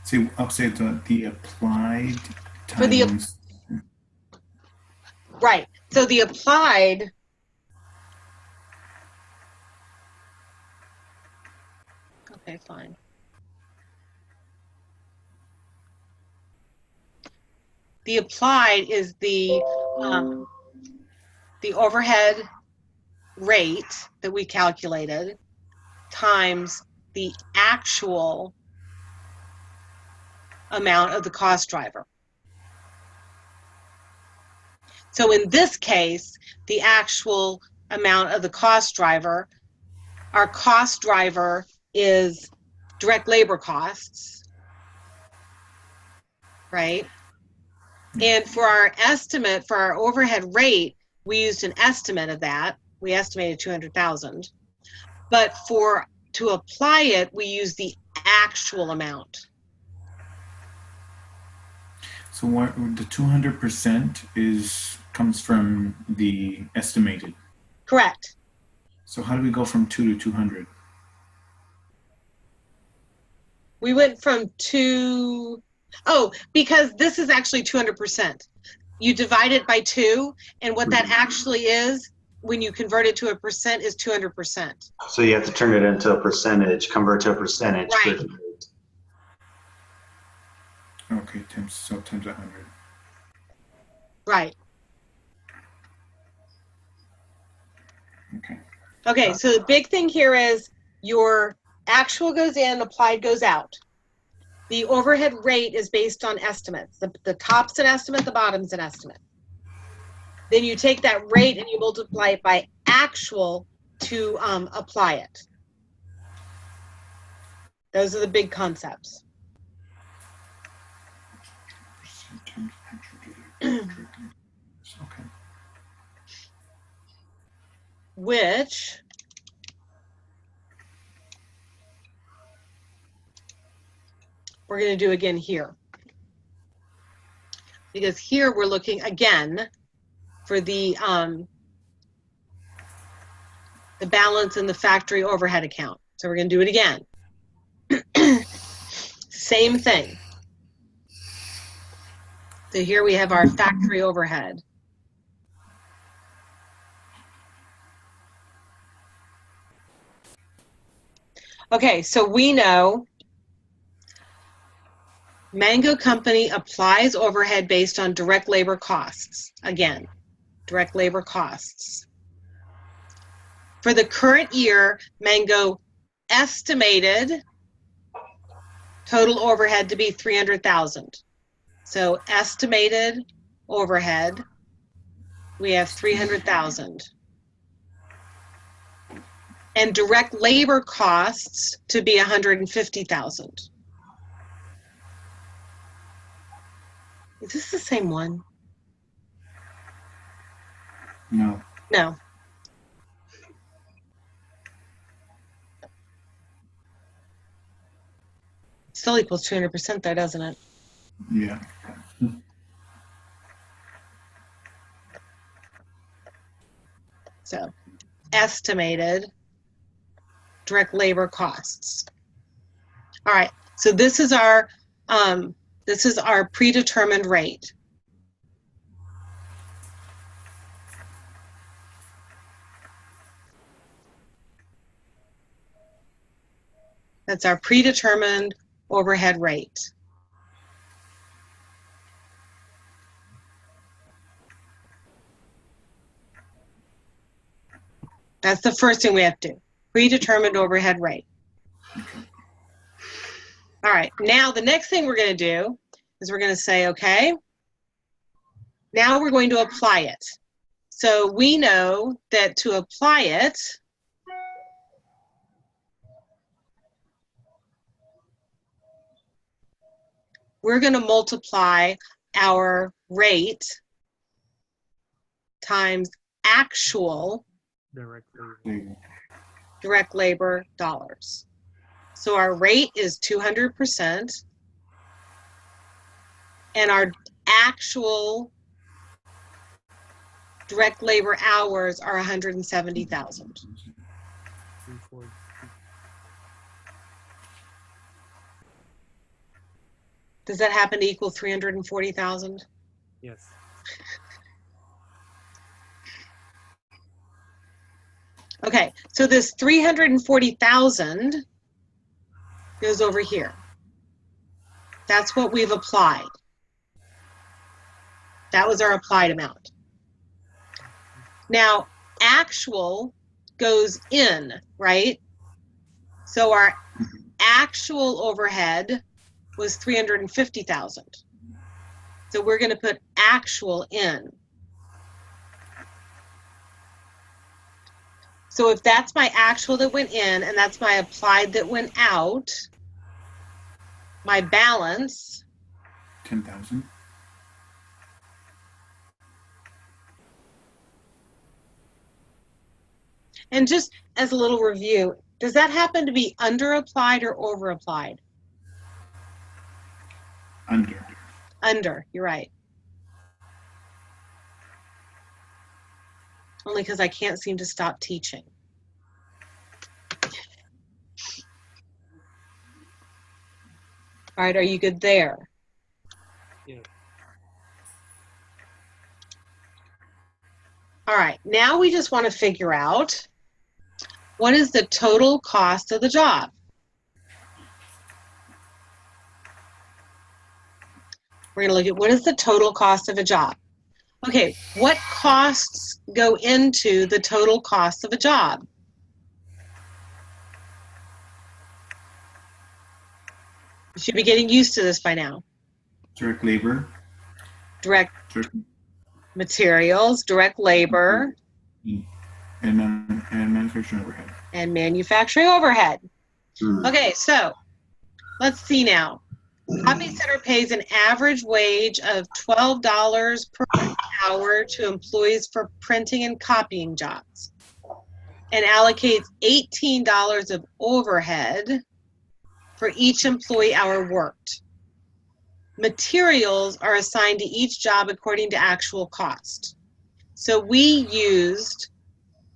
[SPEAKER 2] So I'll say the applied
[SPEAKER 1] For the-
[SPEAKER 2] times.
[SPEAKER 1] Right. So the applied, okay, fine. The applied is the overhead rate that we calculated times the actual amount of the cost driver. So in this case, the actual amount of the cost driver, our cost driver is direct labor costs, right? And for our estimate, for our overhead rate, we used an estimate of that. We estimated 200,000. But to apply it, we use the actual amount.
[SPEAKER 2] So what the 200% comes from the estimated.
[SPEAKER 1] Correct.
[SPEAKER 2] So how do we go from 2 to 200?
[SPEAKER 1] We went from because this is actually 200%. You divide it by 2, and what that actually is, when you convert it to a percent, is 200%.
[SPEAKER 3] So you have to turn it into a percentage, convert to a percentage.
[SPEAKER 1] Right.
[SPEAKER 2] Okay, times 100.
[SPEAKER 1] Right.
[SPEAKER 2] Okay.
[SPEAKER 1] Okay, so the big thing here is your actual goes in, applied goes out. The overhead rate is based on estimates. The top's an estimate, the bottom's an estimate. Then you take that rate and you multiply it by actual to apply it. Those are the big concepts.
[SPEAKER 2] Okay.
[SPEAKER 1] Which we're going to do again here. Because here we're looking again for the balance in the factory overhead account. So we're going to do it again. Same thing. So here we have our factory overhead. Okay, so we know Mango Company applies overhead based on direct labor costs. Again, direct labor costs. For the current year, Mango estimated total overhead to be $300,000. So estimated overhead, we have $300,000. And direct labor costs to be $150,000. Is this the same one?
[SPEAKER 2] No.
[SPEAKER 1] No. Still equals 200% though, doesn't it?
[SPEAKER 2] Yeah.
[SPEAKER 1] So estimated direct labor costs. All right, so this is our predetermined rate. That's our predetermined overhead rate. That's the first thing we have to do. Predetermined overhead rate. All right, now the next thing we're going to do is we're going to say, okay, now we're going to apply it. So we know that to apply it, we're going to multiply our rate times actual direct labor dollars. So our rate is 200%, and our actual direct labor hours are 170,000. Does that happen to equal 340,000?
[SPEAKER 4] Yes.
[SPEAKER 1] Okay, so this 340,000 goes over here. That's what we've applied. That was our applied amount. Now, actual goes in, right? So our actual overhead was 350,000. So we're going to put actual in. So if that's my actual that went in and that's my applied that went out, my balance
[SPEAKER 2] 10,000.
[SPEAKER 1] And just as a little review, does that happen to be under applied or over applied?
[SPEAKER 2] Under.
[SPEAKER 1] Under, you're right. Only because I can't seem to stop teaching. All right, are you good there?
[SPEAKER 4] Yeah.
[SPEAKER 1] All right, now we just want to figure out what is the total cost of the job. We're going to look at what is the total cost of a job. Okay, what costs go into the total cost of a job? You should be getting used to this by now.
[SPEAKER 2] Direct labor.
[SPEAKER 1] Direct materials, direct labor,
[SPEAKER 2] and manufacturing overhead.
[SPEAKER 1] and manufacturing overhead. Okay, so let's see now. Copy center pays an average wage of $12 per hour to employees for printing and copying jobs and allocates $18 of overhead for each employee hour worked. Materials are assigned to each job according to actual cost. So we used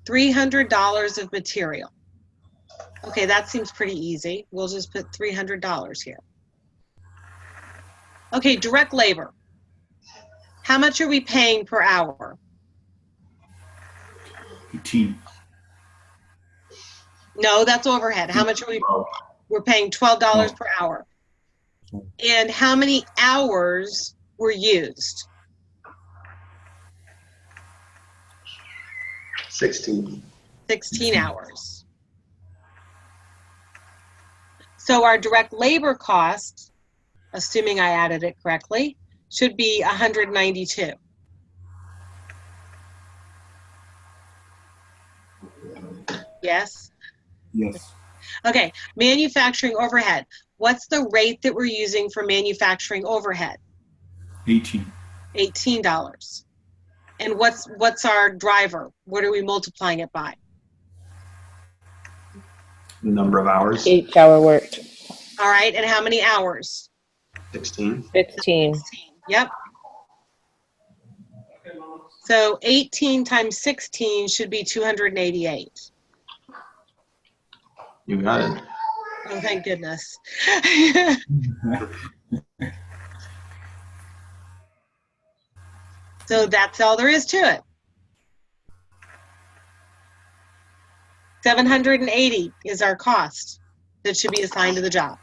[SPEAKER 1] $300 of material. Okay, that seems pretty easy. We'll just put $300 here. Okay, direct labor. How much are we paying per hour?
[SPEAKER 2] 18.
[SPEAKER 1] No, that's overhead. How much are we? We're paying $12 per hour. And how many hours were used?
[SPEAKER 5] 16.
[SPEAKER 1] 16 hours. So our direct labor cost, assuming I added it correctly, should be 192. Yes?
[SPEAKER 2] Yes.
[SPEAKER 1] Okay, manufacturing overhead. What's the rate that we're using for manufacturing overhead?
[SPEAKER 2] 18.
[SPEAKER 1] $18. And what's our driver? What are we multiplying it by?
[SPEAKER 3] Number of hours,
[SPEAKER 6] 8 hour worked.
[SPEAKER 1] All right, and how many hours?
[SPEAKER 3] 16.
[SPEAKER 6] 15.
[SPEAKER 1] 16. Yep. So 18 times 16 should be 288.
[SPEAKER 3] You got it.
[SPEAKER 1] Oh, thank goodness. So that's all there is to it. 780 is our cost that should be assigned to the job.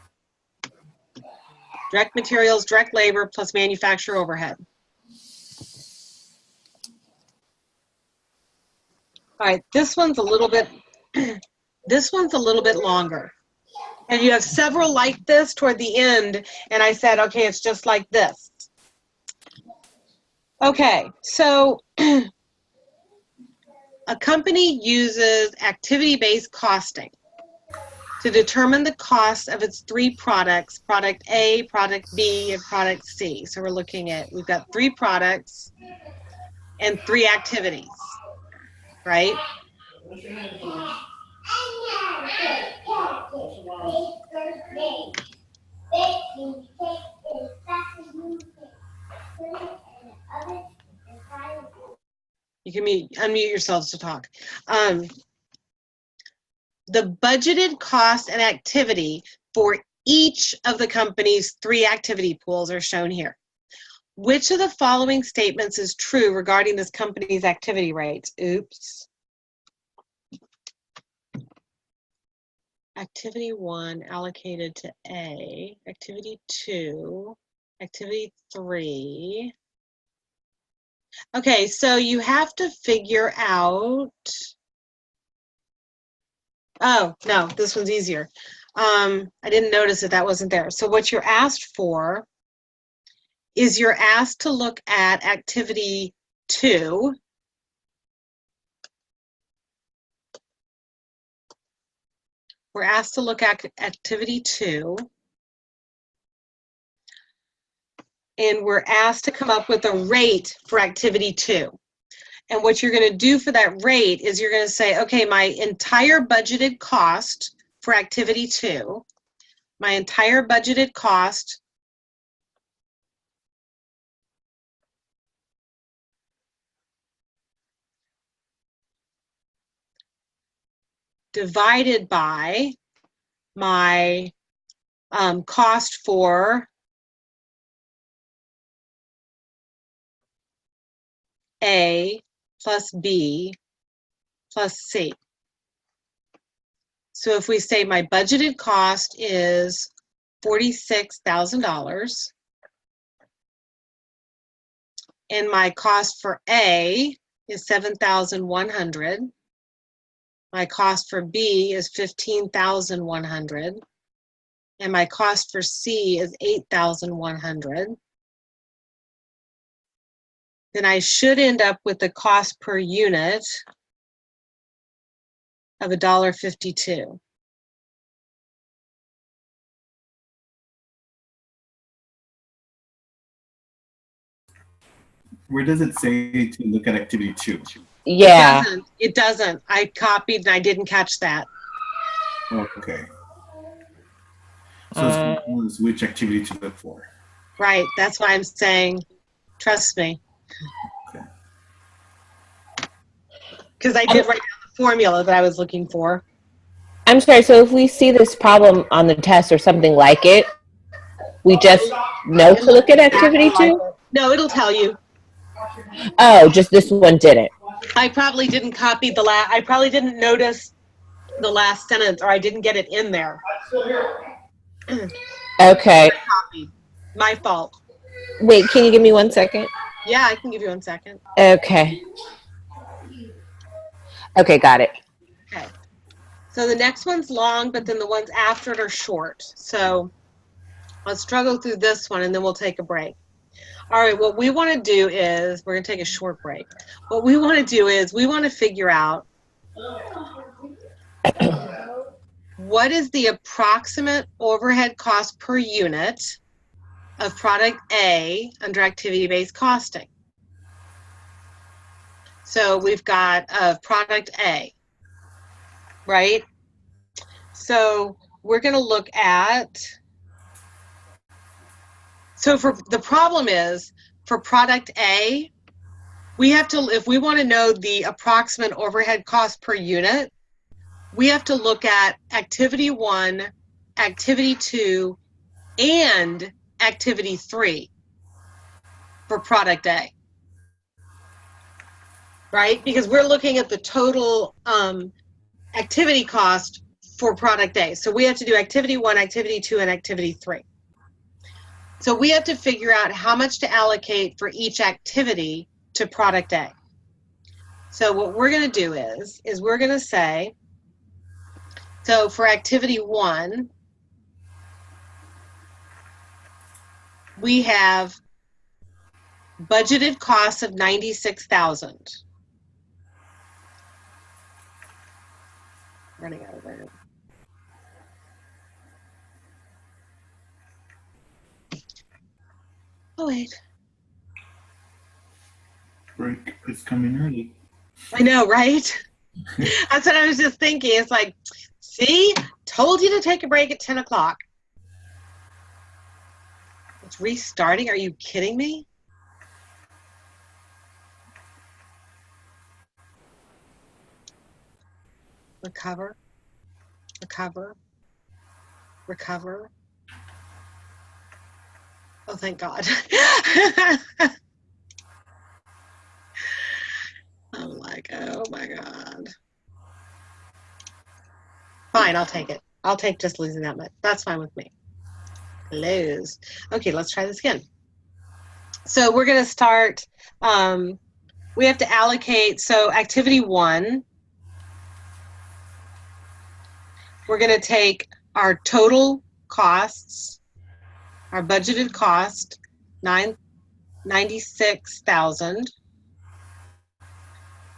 [SPEAKER 1] Direct materials, direct labor, plus manufacturer overhead. All right, this one's a little bit longer. And you have several like this toward the end, and I said, okay, it's just like this. Okay, so a company uses activity-based costing to determine the cost of its 3 products, product A, product B, and product C. So we're looking at, we've got 3 products and 3 activities, right? You can unmute yourselves to talk. The budgeted cost and activity for each of the company's 3 activity pools are shown here. Which of the following statements is true regarding this company's activity rates? Oops. Activity 1 allocated to A, activity 2, activity 3. Okay, so you have to figure out, oh, no, this one's easier. I didn't notice that wasn't there. So what you're asked for is you're asked to look at activity 2. We're asked to look at activity 2. And we're asked to come up with a rate for activity 2. And what you're going to do for that rate is you're going to say, okay, my entire budgeted cost for activity 2, my entire budgeted cost divided by my cost for A plus B plus C. So if we say my budgeted cost is $46,000 and my cost for A is $7,100, my cost for B is $15,100, and my cost for C is $8,100, then I should end up with the cost per unit of $1.52.
[SPEAKER 2] where does it say to look at activity 2?
[SPEAKER 6] Yeah.
[SPEAKER 1] It doesn't. I copied and I didn't catch that.
[SPEAKER 2] Oh, okay. So it's gonna tell us which activity to look for.
[SPEAKER 1] Right. That's why I'm saying, trust me.
[SPEAKER 2] Okay.
[SPEAKER 1] Because I did write down the formula that I was looking for.
[SPEAKER 6] I'm sorry, so if we see this problem on the test or something like it, we just know to look at activity 2?
[SPEAKER 1] No, it'll tell you.
[SPEAKER 6] Oh, just this one didn't.
[SPEAKER 1] I probably didn't copy I probably didn't notice the last sentence, or I didn't get it in there.
[SPEAKER 6] Okay.
[SPEAKER 1] My fault.
[SPEAKER 6] Wait, can you give me 1 second?
[SPEAKER 1] Yeah, I can give you 1 second.
[SPEAKER 6] Okay. Okay, got it.
[SPEAKER 1] Okay. So the next one's long, but then the ones after it are short. So let's struggle through this one and then we'll take a break. All right, what we want to do is, we're going to take a short break. What we want to do is we want to figure out what is the approximate overhead cost per unit of product A under activity-based costing. So we've got product A, right? So we're going to look at, so for the problem is, for product A, we have to, if we want to know the approximate overhead cost per unit, we have to look at activity 1, activity 2, and activity 3 for product A. Right? Because we're looking at the total activity cost for product A. So we have to do activity 1, activity 2, and activity 3. So we have to figure out how much to allocate for each activity to product A. So what we're going to do is we're going to say, so for activity 1, we have budgeted costs of $96,000. Running out of room. Oh wait.
[SPEAKER 2] Break is coming early.
[SPEAKER 1] I know, right? That's what I was just thinking. It's like, see, told you to take a break at 10 o'clock. It's restarting. Are you kidding me? Recover, recover, recover. Oh, thank God. I'm like, oh my God. Fine, I'll take it. I'll take just losing that much. That's fine with me. Lose. Okay, let's try this again. So we're going to start, we have to allocate, so activity 1, we're going to take our total costs, our budgeted cost, $96,000,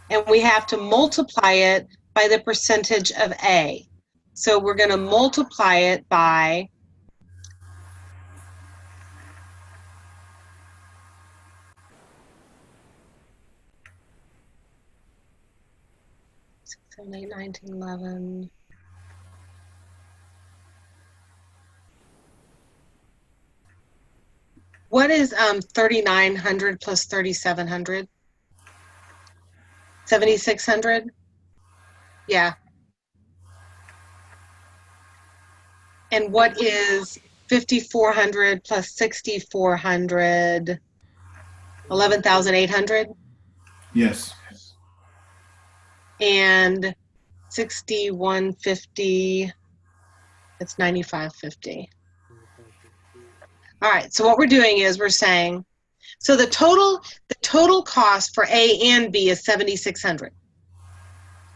[SPEAKER 1] and we have to multiply it by the percentage of A. So we're going to multiply it by 7, 8, 9, 10, 11. What is 3,900 plus 3,700? 7,600? Yeah. And what is 5,400 plus 6,400? 11,800?
[SPEAKER 2] Yes.
[SPEAKER 1] And 6,150, it's 9,550. All right, so what we're doing is we're saying, so the total cost for A and B is 7,600,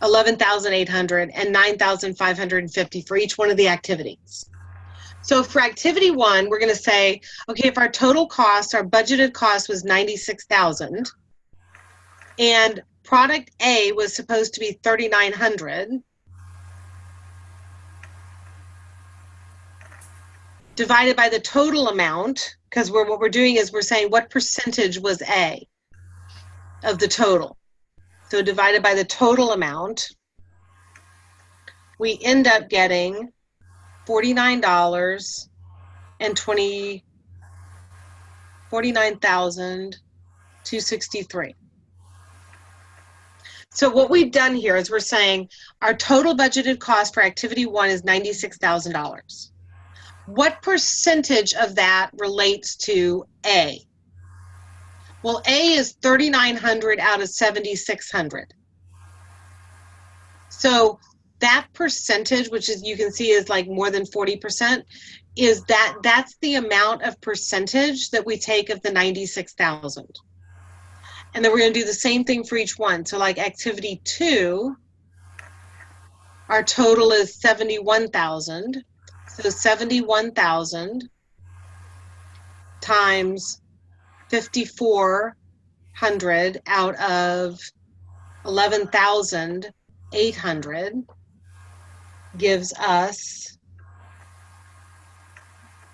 [SPEAKER 1] 11,800, and 9,550 for each one of the activities. So for activity 1, we're going to say, okay, if our total cost, our budgeted cost was 96,000, and product A was supposed to be 3,900, divided by the total amount, because what we're doing is we're saying what percentage was A. of the total. So divided by the total amount, we end up getting $49,263. So what we've done here is we're saying our total budgeted cost for activity 1 is $96,000. What percentage of that relates to A? Well, A is 3,900 out of 7,600. So that percentage, which is, you can see, is like more than 40%, is that's the amount of percentage that we take of the 96,000. And then we're going to do the same thing for each one. So like activity 2, our total is 71,000. So 71,000 times 5,400 out of 11,800 gives us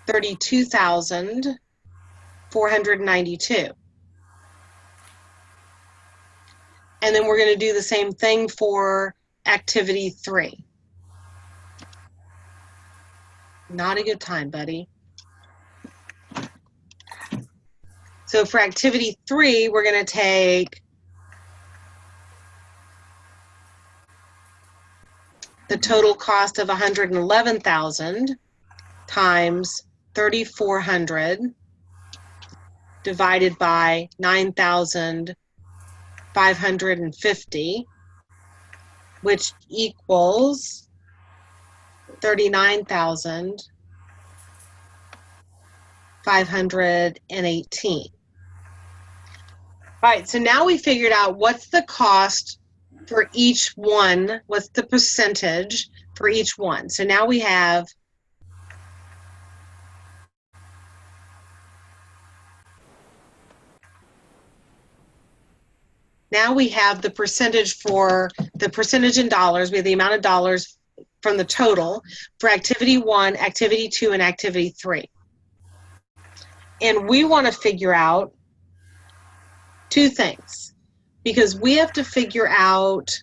[SPEAKER 1] 32,492. And then we're going to do the same thing for activity 3. Not a good time, buddy. So for activity 3, we're going to take the total cost of 111,000 times 3,400 divided by 9,550, which equals 39,518. All right, so now we figured out what's the cost for each one, what's the percentage for each one. So now we have the percentage for the percentage in dollars. We have the amount of dollars from the total for activity 1, activity 2, and activity 3. And we want to figure out 2 things, because we have to figure out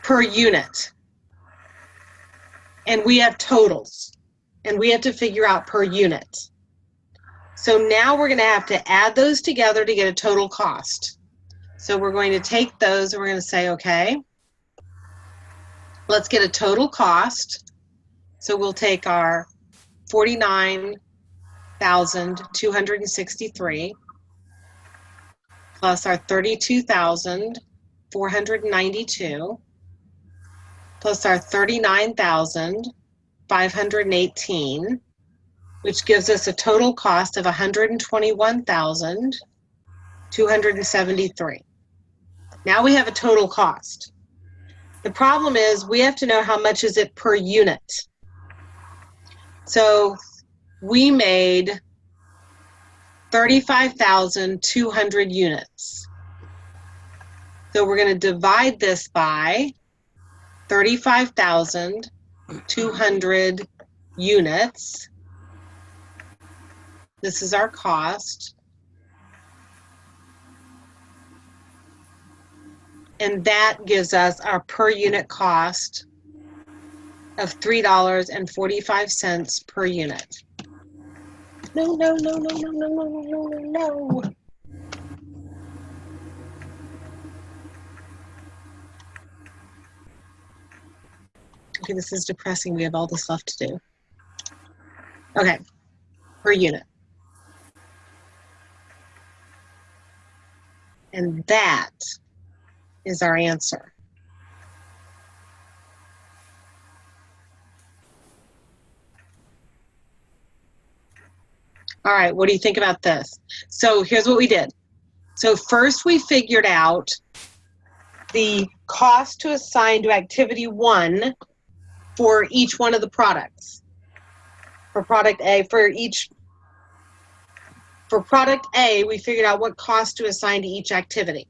[SPEAKER 1] per unit. And we have totals. And we have to figure out per unit. So now we're going to have to add those together to get a total cost. So we're going to take those and we're going to say, okay, let's get a total cost. So we'll take our 49,263 plus our 32,492 plus our 39,518, which gives us a total cost of 121,273. Now we have a total cost. The problem is we have to know how much is it per unit. So we made 35,200 units. So we're going to divide this by 35,200 units. This is our cost. And that gives us our per unit cost of $3.45 per unit. No, no, no, no, no, no, no, no, no, no. Okay, this is depressing. We have all this left to do. Okay, per unit. And that is our answer. All right, what do you think about this? So here's what we did. So first we figured out the cost to assign to activity 1 for each one of the products. For product A, for product A, we figured out what cost to assign to each activity.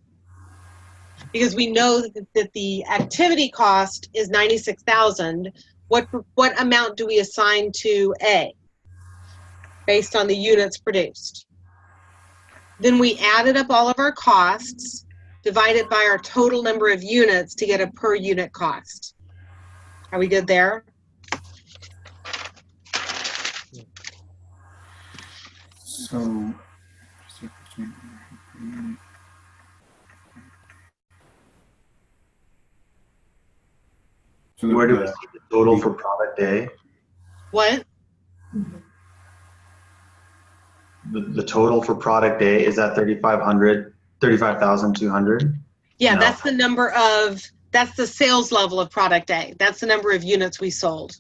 [SPEAKER 1] Because we know that the activity cost is $96,000, what amount do we assign to A based on the units produced? Then we added up all of our costs, divided by our total number of units to get a per unit cost. Are we good there?
[SPEAKER 2] So, so
[SPEAKER 5] Where do we see the total for product A?
[SPEAKER 1] What?
[SPEAKER 5] The total for product A, is that 35,200?
[SPEAKER 1] Yeah,
[SPEAKER 5] No.
[SPEAKER 1] that's the number of, that's the sales level of product A. That's the number of units we sold.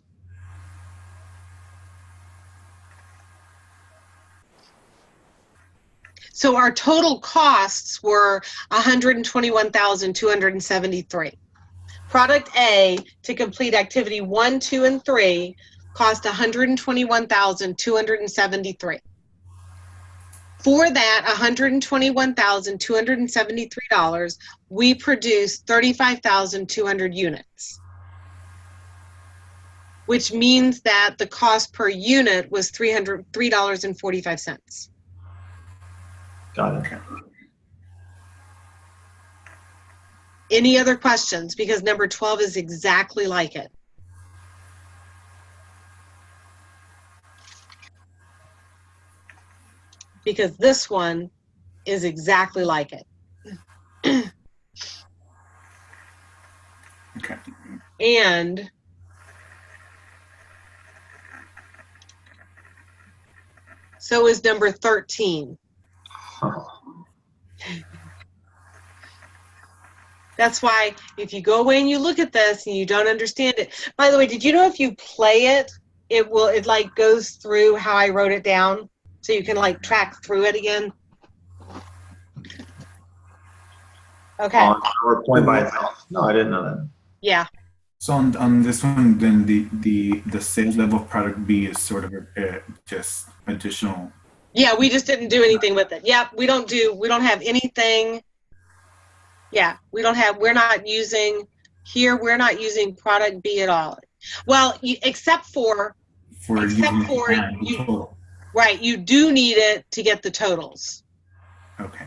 [SPEAKER 1] So our total costs were 121,273. Product A to complete activity 1, 2, and 3 cost 121,273. For that $121,273, we produced 35,200 units, which means that the cost per unit was $3.45.
[SPEAKER 5] Got it.
[SPEAKER 1] Any other questions? Because number 12 is exactly like it. Because this one is exactly like it.
[SPEAKER 2] okay.
[SPEAKER 1] And so is number 13. That's why if you go away and you look at this and you don't understand it. By the way, did you know if you play it, it like goes through how I wrote it down? So you can like track through it again? Okay.
[SPEAKER 5] On PowerPoint by itself? No, I didn't know that.
[SPEAKER 1] Yeah.
[SPEAKER 2] So on this one, then the sales level of product B is sort of just additional.
[SPEAKER 1] Yeah, we just didn't do anything with it. Yeah, we don't have anything. Yeah, we're not using product B at all. Well, except for you, right, you do need it to get the totals.
[SPEAKER 2] Okay.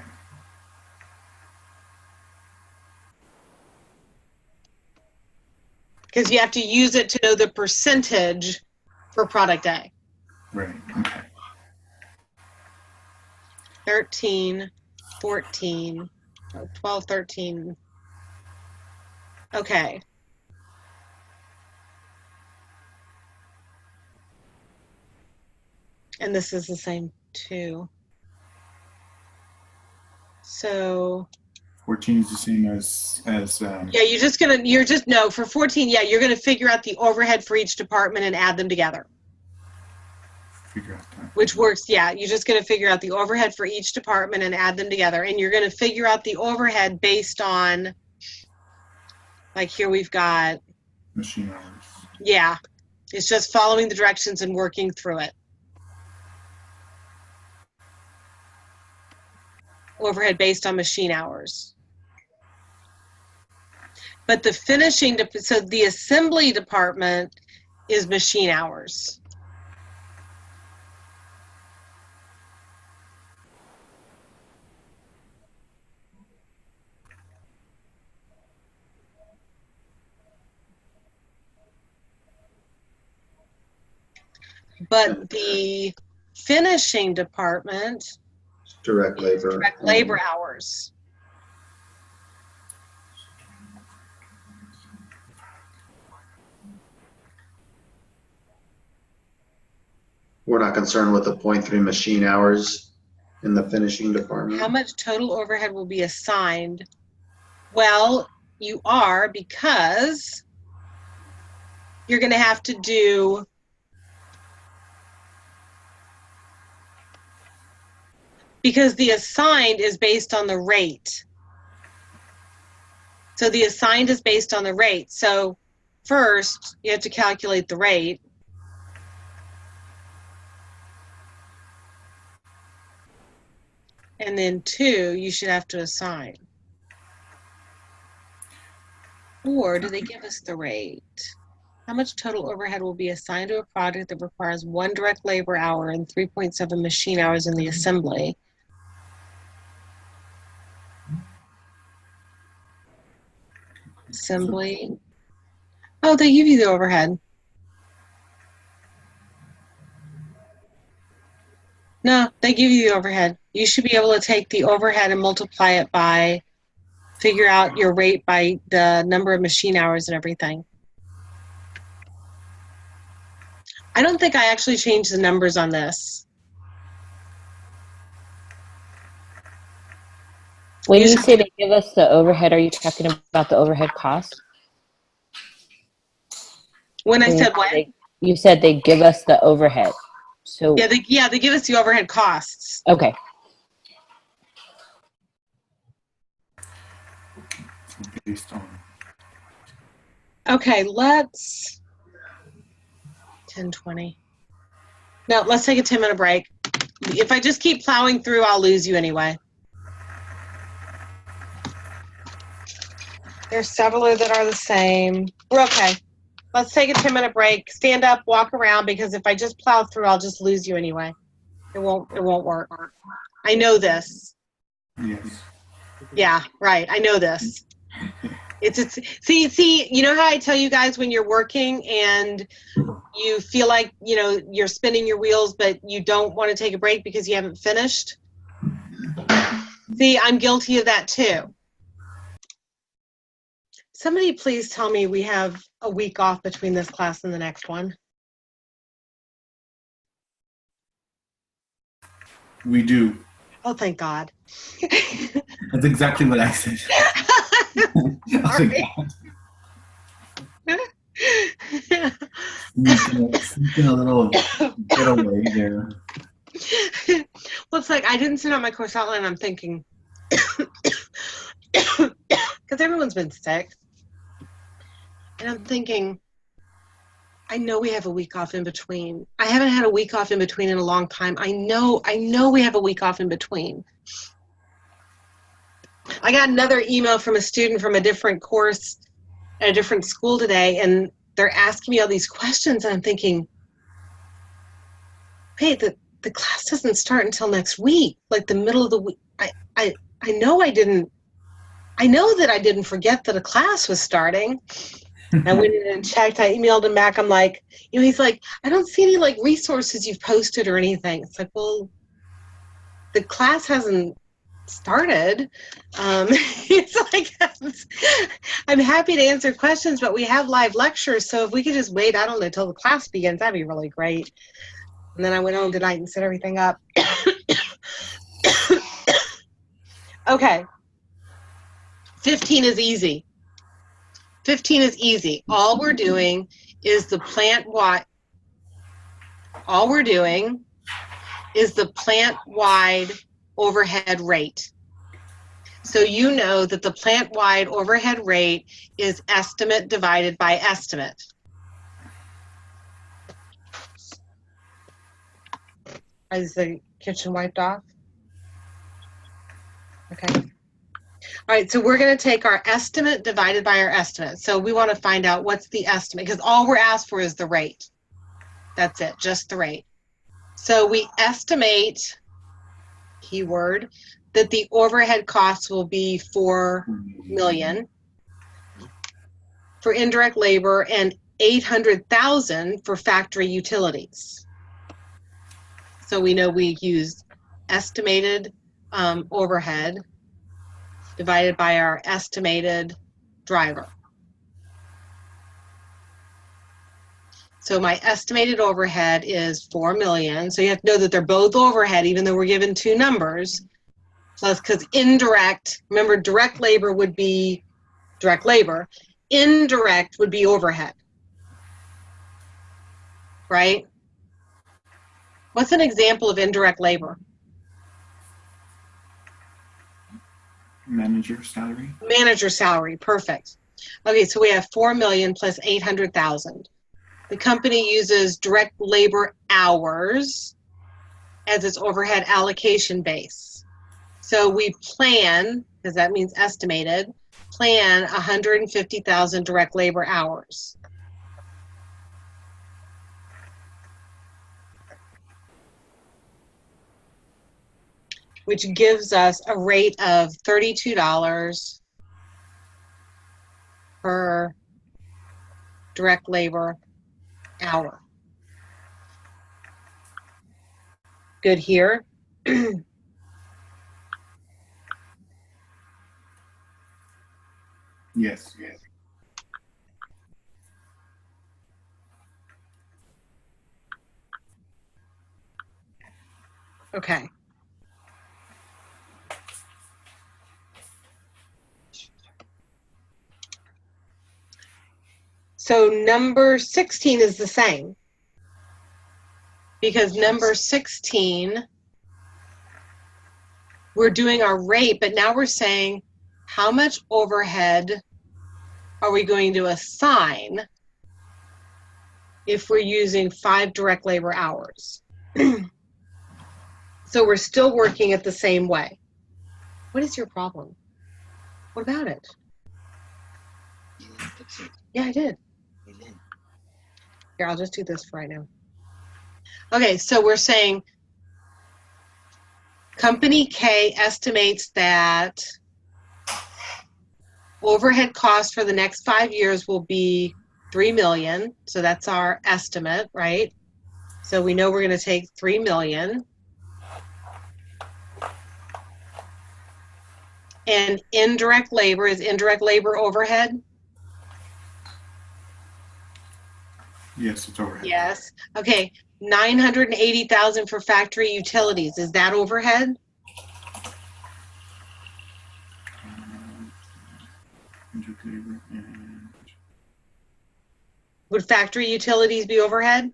[SPEAKER 1] Because you have to use it to know the percentage for product A.
[SPEAKER 2] Right, okay.
[SPEAKER 1] 13, 14, 12, 13. Okay. And this is the same too. So
[SPEAKER 2] 14 is the same as
[SPEAKER 1] yeah, for 14, yeah, you're gonna figure out the overhead for each department and add them together.
[SPEAKER 2] Figure out that.
[SPEAKER 1] Which works, yeah, you're just gonna figure out the overhead for each department and add them together. And you're gonna figure out the overhead based on, like here we've got
[SPEAKER 2] Machine hours.
[SPEAKER 1] yeah, it's just following the directions and working through it. Overhead based on machine hours. But the so the assembly department is machine hours. But the finishing department,
[SPEAKER 5] Direct labor.
[SPEAKER 1] direct labor hours.
[SPEAKER 5] We're not concerned with the 0.3 machine hours in the finishing department.
[SPEAKER 1] How much total overhead will be assigned? Well, you are, because you're going to have to do because the assigned is based on the rate. So the assigned is based on the rate. So first, you have to calculate the rate. And then 2, you should have to assign. Or do they give us the rate? How much total overhead will be assigned to a project that requires 1 direct labor hour and 3.7 machine hours in the assembly? Assembly. Oh, they give you the overhead. No, they give you the overhead. You should be able to take the overhead and multiply it by, figure out your rate by the number of machine hours and everything. I don't think I actually changed the numbers on this.
[SPEAKER 6] When you say they give us the overhead, are you talking about the overhead cost?
[SPEAKER 1] When I said what?
[SPEAKER 6] You said they give us the overhead. So
[SPEAKER 1] Yeah, they give us the overhead costs.
[SPEAKER 6] okay.
[SPEAKER 2] Based on.
[SPEAKER 1] Okay, let's 10:20. No, let's take a 10-minute break. If I just keep plowing through, I'll lose you anyway. There's several that are the same. We're okay. Let's take a 10-minute break. Stand up, walk around, because if I just plow through, I'll just lose you anyway. It won't work. I know this.
[SPEAKER 2] Yes.
[SPEAKER 1] Yeah, right. I know this. See, you know how I tell you guys when you're working and you feel like, you're spinning your wheels, but you don't want to take a break because you haven't finished? See, I'm guilty of that too. Somebody please tell me we have a week off between this class and the next one.
[SPEAKER 2] We do.
[SPEAKER 1] Oh, thank God.
[SPEAKER 2] That's exactly what I said. Sneaking a little getaway there.
[SPEAKER 1] Well, it's like I didn't send out my course outline. I'm thinking, because everyone's been sick. And I'm thinking, I know we have a week off in between. I haven't had a week off in between in a long time. I know we have a week off in between. I got another email from a student from a different course at a different school today, and they're asking me all these questions, and I'm thinking, hey, the class doesn't start until next week, like the middle of the week. I know that I didn't forget that a class was starting. I went in and checked. I emailed him back. I'm like, he's like, I don't see any resources you've posted or anything. It's like, well, the class hasn't started. It's like, I'm happy to answer questions, but we have live lectures. So if we could just wait, I don't know, till the class begins, that'd be really great. And then I went home tonight and set everything up. Okay. 15 is easy. 15 is easy. All we're doing is the plant-wide overhead rate. So you know that the plant-wide overhead rate is estimate divided by estimate. Is the kitchen wiped off? Okay. All right, so we're going to take our estimate divided by our estimate. So we want to find out what's the estimate, because all we're asked for is the rate. That's it, just the rate. So we estimate, keyword, that the overhead costs will be $4 million for indirect labor and $800,000 for factory utilities. So we know we used estimated overhead divided by our estimated driver. So my estimated overhead is $4 million. So you have to know that they're both overhead, even though we're given two numbers. Plus, because indirect, remember, direct labor would be direct labor. Indirect would be overhead. Right? What's an example of indirect labor?
[SPEAKER 2] Manager salary.
[SPEAKER 1] Manager salary, perfect. Okay, so we have $4 million plus $800,000. The company uses direct labor hours as its overhead allocation base. So we plan, because that means estimated, plan 150,000 direct labor hours. Which gives us a rate of $32 per direct labor hour. Good here.
[SPEAKER 2] Yes.
[SPEAKER 1] Okay. So number 16 is the same, because number 16, we're doing our rate, but now we're saying how much overhead are we going to assign if we're using 5 direct labor hours? So we're still working it the same way. What is your problem? What about it? Yeah, I did. Here, I'll just do this for right now. Okay, so we're saying Company K estimates that overhead costs for the next 5 years will be $3 million. So that's our estimate, right? So we know we're going to take $3 million. And indirect labor, is indirect labor overhead?
[SPEAKER 2] Yes, it's overhead.
[SPEAKER 1] Yes. Okay, 980,000 for factory utilities. Is that overhead?
[SPEAKER 2] Indirect labor and
[SPEAKER 1] Would factory utilities be overhead?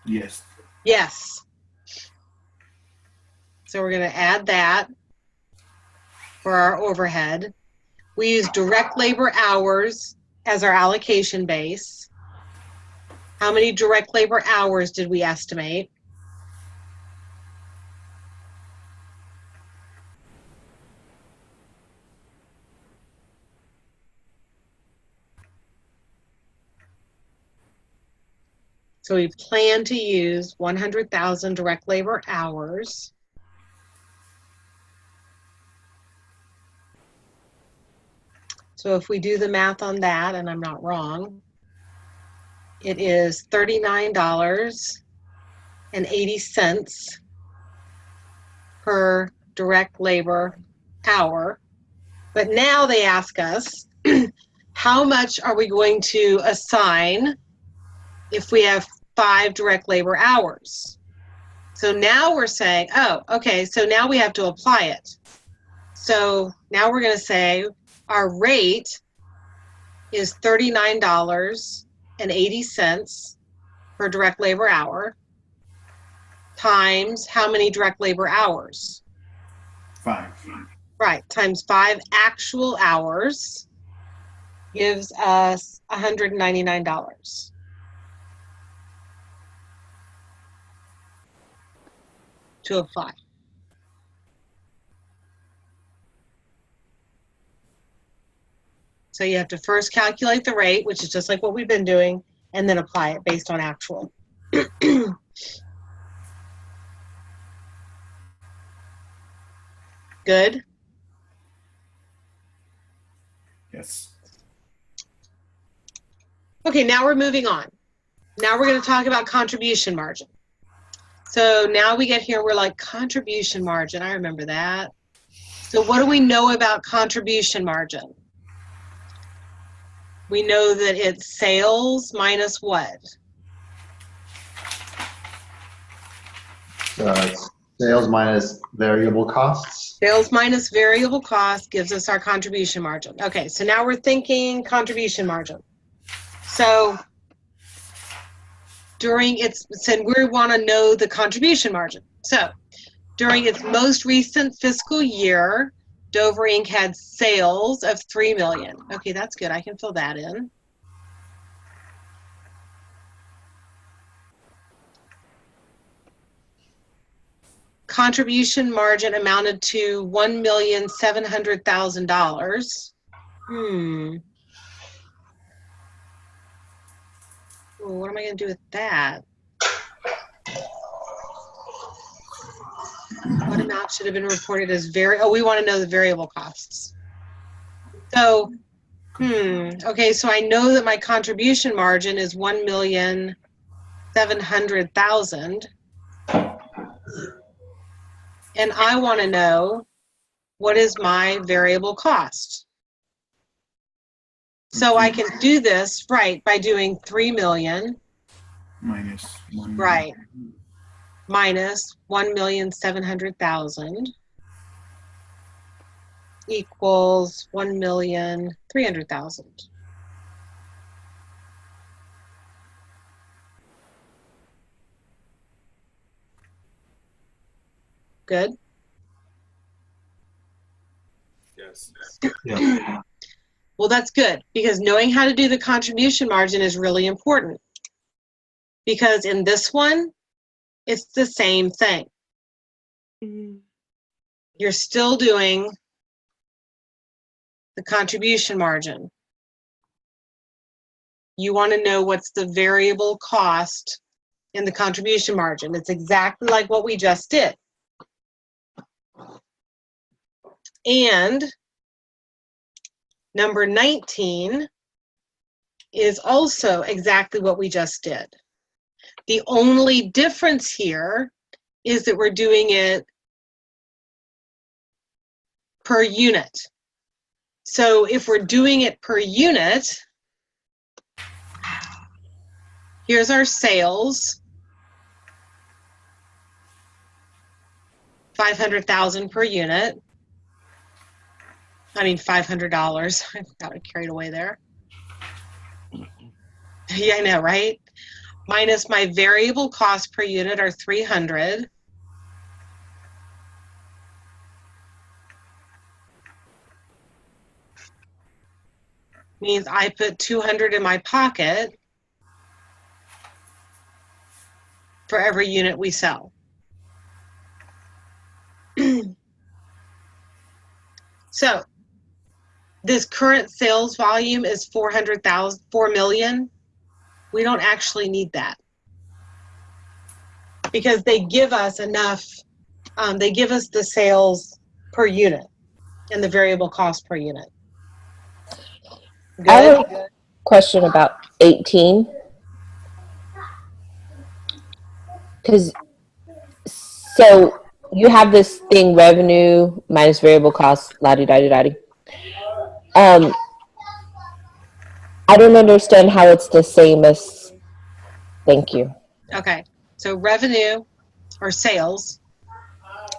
[SPEAKER 2] yes.
[SPEAKER 1] Yes. So we're going to add that for our overhead. We use direct labor hours as our allocation base. How many direct labor hours did we estimate? So we plan to use 100,000 direct labor hours. So if we do the math on that, and I'm not wrong, it is $39.80 per direct labor hour. But now they ask us, how much are we going to assign if we have 5 direct labor hours? So now we're saying, oh, okay, so now we have to apply it. So now we're going to say our rate is $39.80 per direct labor hour times how many direct labor hours?
[SPEAKER 2] 5.
[SPEAKER 1] Right, times 5 actual hours gives us $199 to apply. So you have to first calculate the rate, which is just like what we've been doing, and then apply it based on actual. Good?
[SPEAKER 2] Yes.
[SPEAKER 1] Okay, now we're moving on. Now we're going to talk about contribution margin. So now we get here, we're like, contribution margin, I remember that. So what do we know about contribution margin? We know that it's sales minus what?
[SPEAKER 5] Sales minus variable costs.
[SPEAKER 1] Sales minus variable cost gives us our contribution margin. Okay, so now we're thinking contribution margin. So during its, so we want to know the contribution margin. So during its most recent fiscal year, Dover Inc. had sales of $3 million. Okay, that's good. I can fill that in. Contribution margin amounted to $1,700,000. Well, what am I going to do with that? What amount should have been reported as we want to know the variable costs. So Okay, so I know that my contribution margin is 1,700,000. And I want to know what is my variable cost. So I can do this, right, by doing 3 million.
[SPEAKER 2] Minus 1.
[SPEAKER 1] Right. Minus 1,700,000 equals 1,300,000. Good.
[SPEAKER 7] Yes.
[SPEAKER 3] Yeah.
[SPEAKER 1] Well, that's good because knowing how to do the contribution margin is really important. Because in this one, it's the same thing. You're still doing the contribution margin. You want to know what's the variable cost in the contribution margin. It's exactly like what we just did. And number 19 is also exactly what we just did. The only difference here is that we're doing it per unit. So if we're doing it per unit, here's our sales, 500,000 per unit. I mean, $500. I got carried away there. Yeah, I know, right? Minus my variable cost per unit are 300. Means I put 200 in my pocket for every unit we sell. So this current sales volume is 4 million. We don't actually need that because they give us enough. They give us the sales per unit and the variable cost per unit. Good.
[SPEAKER 6] I have a question about 18. Because, so you have this thing, revenue minus variable cost, la-di-da-di-da-di. I don't understand how it's the same as, thank you.
[SPEAKER 1] Okay, so revenue or sales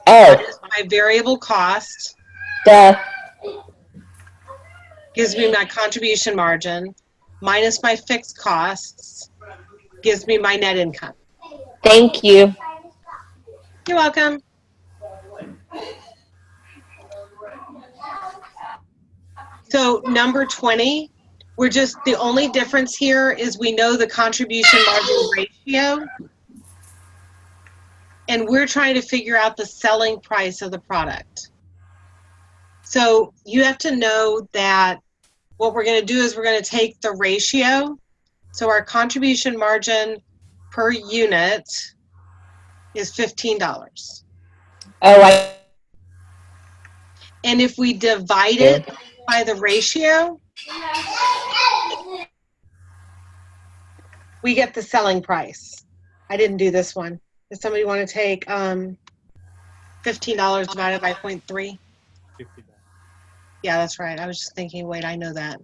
[SPEAKER 6] Oh,
[SPEAKER 1] my variable cost
[SPEAKER 6] duh.
[SPEAKER 1] gives me my contribution margin minus my fixed costs gives me my net income.
[SPEAKER 6] Thank you.
[SPEAKER 1] You're welcome. So number 20, we're just, the only difference here is we know the contribution margin ratio, and we're trying to figure out the selling price of the product. So you have to know that what we're going to do is we're going to take the ratio. So our contribution margin per unit is $15.
[SPEAKER 6] Oh,
[SPEAKER 1] And if we divide it by the ratio, we get the selling price. I didn't do this one. Does somebody want to take $15 divided by 0.3?
[SPEAKER 4] $50.
[SPEAKER 1] Yeah, that's right. I was just thinking, wait, I know that.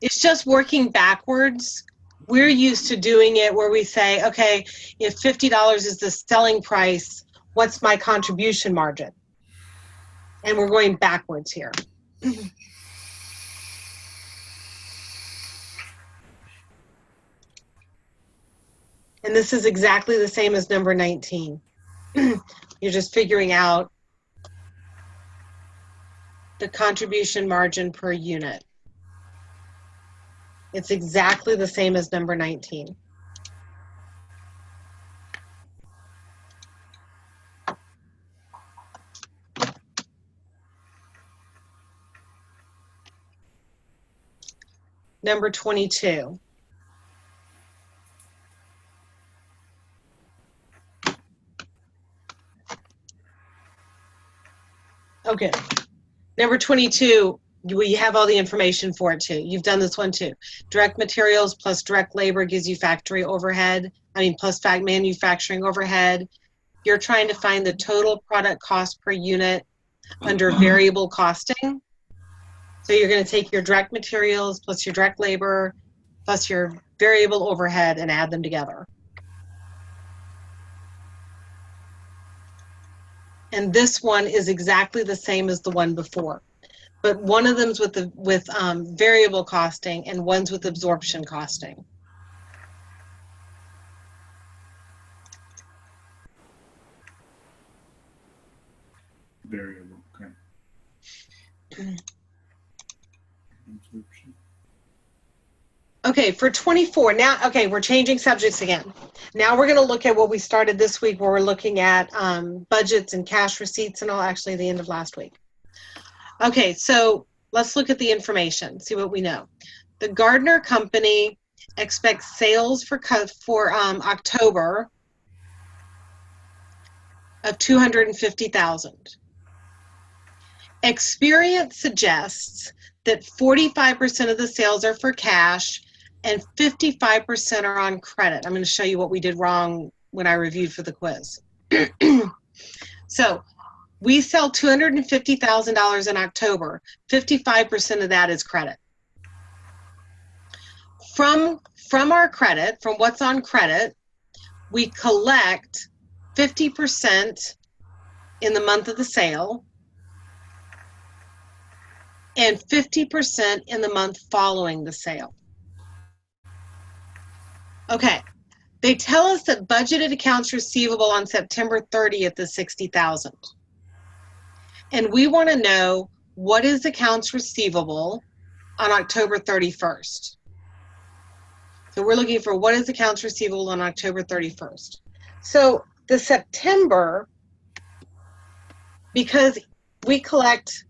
[SPEAKER 1] It's just working backwards. We're used to doing it where we say, okay, if $50 is the selling price, what's my contribution margin? And we're going backwards here. And this is exactly the same as number 19. You're just figuring out the contribution margin per unit. It's exactly the same as number 19. Number 22. Okay. Number 22, we have all the information for it too. You've done this one too. Direct materials plus direct labor gives you factory overhead. Plus manufacturing overhead. You're trying to find the total product cost per unit under variable costing. So you're going to take your direct materials plus your direct labor plus your variable overhead and add them together. And this one is exactly the same as the one before, but one of them's with variable costing and one's with absorption costing.
[SPEAKER 2] Variable, okay. Absorption.
[SPEAKER 1] Okay, for 24, now, okay, we're changing subjects again. Now we're going to look at what we started this week where we're looking at budgets and cash receipts and all, actually the end of last week. Okay, so let's look at the information, see what we know. The Gardner Company expects sales for October of $250,000. Experience suggests that 45% of the sales are for cash and 55% are on credit. I'm going to show you what we did wrong when I reviewed for the quiz. So we sell $250,000 in October. 55% of that is credit. From our credit, from what's on credit, we collect 50% in the month of the sale and 50% in the month following the sale. Okay, they tell us that budgeted accounts receivable on September 30th is $60,000. And we want to know what is accounts receivable on October 31st. So we're looking for what is accounts receivable on October 31st. So the September, because we collect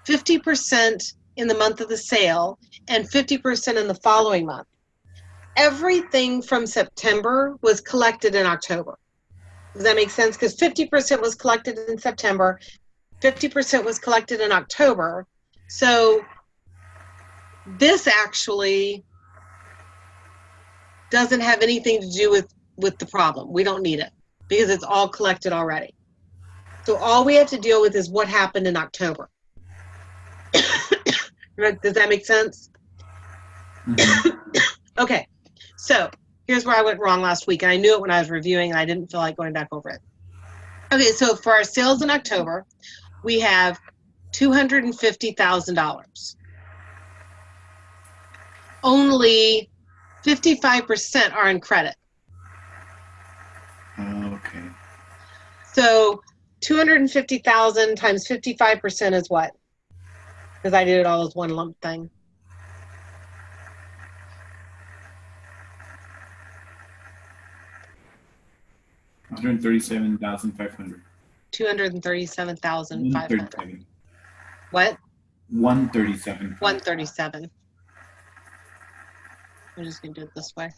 [SPEAKER 1] 50% in the month of the sale and 50% in the following month, everything from September was collected in October. Does that make sense? Because 50% was collected in September, 50% was collected in October. So this actually doesn't have anything to do with the problem. We don't need it because it's all collected already. So all we have to deal with is what happened in October. Does that make sense?
[SPEAKER 2] Mm-hmm.
[SPEAKER 1] Okay, so here's where I went wrong last week, and I knew it when I was reviewing, and I didn't feel like going back over it. Okay, so for our sales in October, we have $250,000. Only 55% are in credit.
[SPEAKER 2] Okay.
[SPEAKER 1] So 250,000 times 55% is what? Because I did it all as one lump thing.
[SPEAKER 2] $137,500.
[SPEAKER 1] 237,500. What?
[SPEAKER 2] 137.
[SPEAKER 1] 137. I'm just gonna do it this way.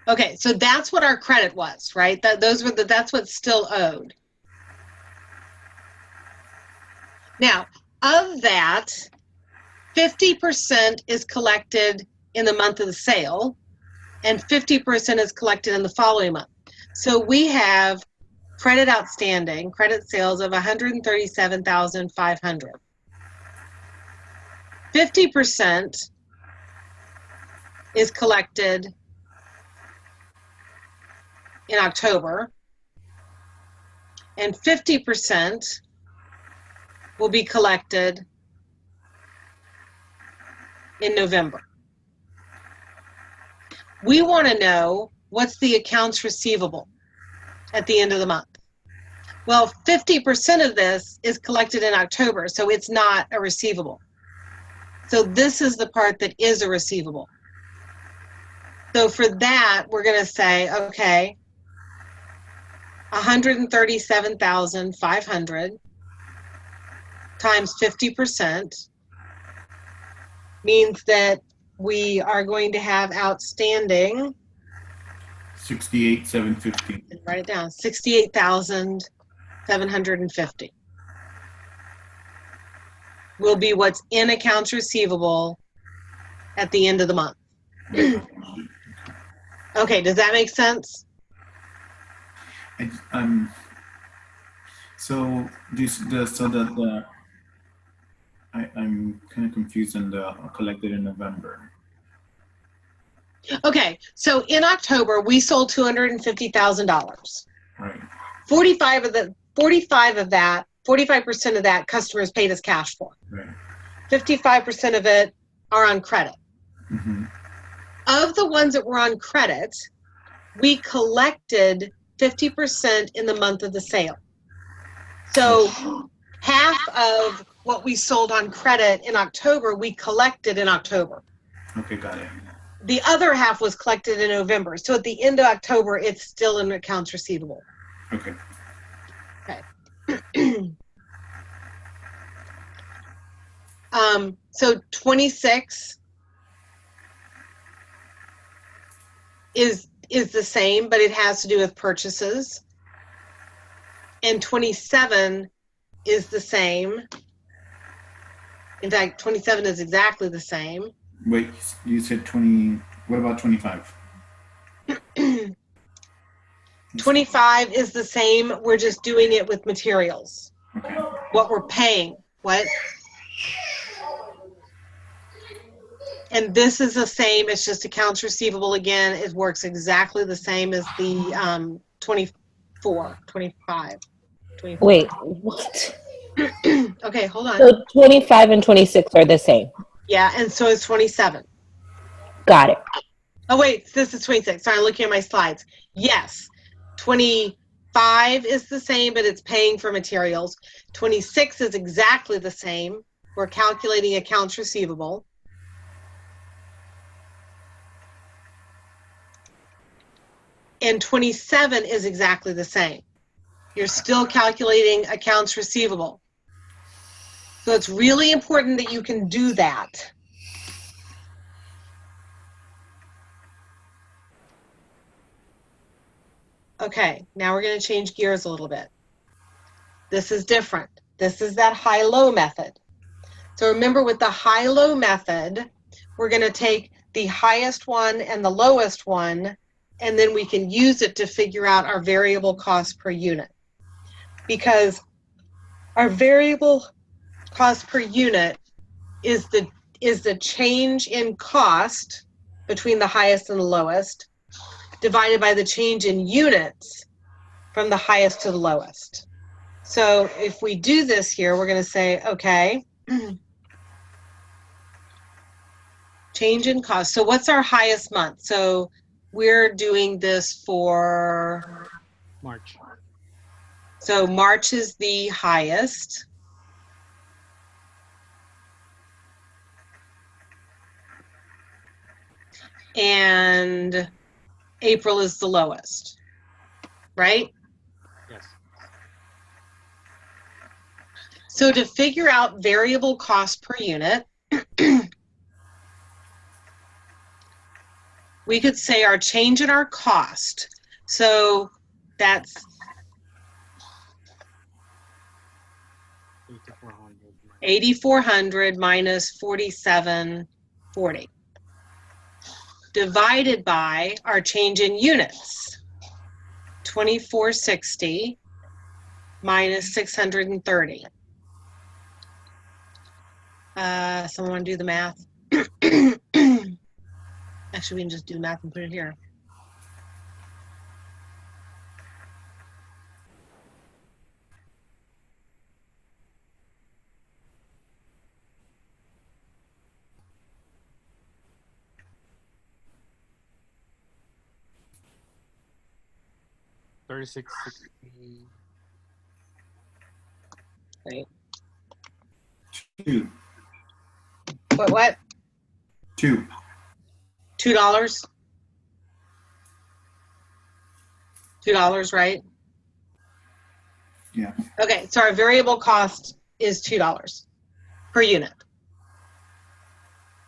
[SPEAKER 1] Okay, so that's what our credit was, right? That's what's still owed. Now, of that, 50% is collected in the month of the sale, and 50% is collected in the following month. So we have credit outstanding, credit sales of $137,500. 50% is collected in October, and 50% will be collected in November. We want to know what's the accounts receivable at the end of the month. Well, 50% of this is collected in October, so it's not a receivable. So this is the part that is a receivable. So for that, we're going to say, okay, $137,500 times 50% means that we are going to have outstanding
[SPEAKER 2] 68,750.
[SPEAKER 1] And write it down. 68,750 will be what's in accounts receivable at the end of the month. Okay, does that make sense?
[SPEAKER 2] So I'm kind of confused on the collected in November.
[SPEAKER 1] Okay, so in October we sold $250,000.
[SPEAKER 2] Right.
[SPEAKER 1] 45% of that customers paid us cash for.
[SPEAKER 2] Right.
[SPEAKER 1] 55% of it are on credit.
[SPEAKER 2] Mm-hmm.
[SPEAKER 1] Of the ones that were on credit, we collected 50% in the month of the sale. So half of what we sold on credit in October, we collected in October.
[SPEAKER 2] Okay, got it.
[SPEAKER 1] The other half was collected in November. So at the end of October, it's still in accounts receivable.
[SPEAKER 2] Okay.
[SPEAKER 1] Okay. So 26 is the same, but it has to do with purchases. And 27 is the same. In fact, 27 is exactly the same.
[SPEAKER 2] Wait, you said 20. What about 25?
[SPEAKER 1] 25 is the same. We're just doing it with materials.
[SPEAKER 2] Okay.
[SPEAKER 1] What we're paying. What? And this is the same. It's just accounts receivable again. It works exactly the same as the 24, 25. 24.
[SPEAKER 6] Wait, what?
[SPEAKER 1] Okay, hold on.
[SPEAKER 6] So 25 and 26 are the same.
[SPEAKER 1] Yeah, and so is 27.
[SPEAKER 6] Got it.
[SPEAKER 1] Oh, wait, this is 26. Sorry, I'm looking at my slides. Yes, 25 is the same, but it's paying for materials. 26 is exactly the same. We're calculating accounts receivable. And 27 is exactly the same. You're still calculating accounts receivable. So it's really important that you can do that. Okay, now we're going to change gears a little bit. This is different. This is that high-low method. So remember, with the high-low method, we're going to take the highest one and the lowest one, and then we can use it to figure out our variable cost per unit. Because our variable cost per unit is the change in cost between the highest and the lowest, divided by the change in units from the highest to the lowest. So if we do this here, we're going to say, okay, change in cost. So what's our highest month? So we're doing this for
[SPEAKER 4] March.
[SPEAKER 1] So March is the highest. And April is the lowest, right?
[SPEAKER 4] Yes.
[SPEAKER 1] So to figure out variable cost per unit, we could say our change in our cost. So that's 8,400 minus 4,740 divided by our change in units, 2,460 minus 630. Someone want to do the math? Actually, we can just do the math and put it here. Right.
[SPEAKER 2] 2.
[SPEAKER 1] What?
[SPEAKER 2] 2.
[SPEAKER 1] $2? $2, right?
[SPEAKER 2] Yeah.
[SPEAKER 1] Okay, so our variable cost is $2 per unit.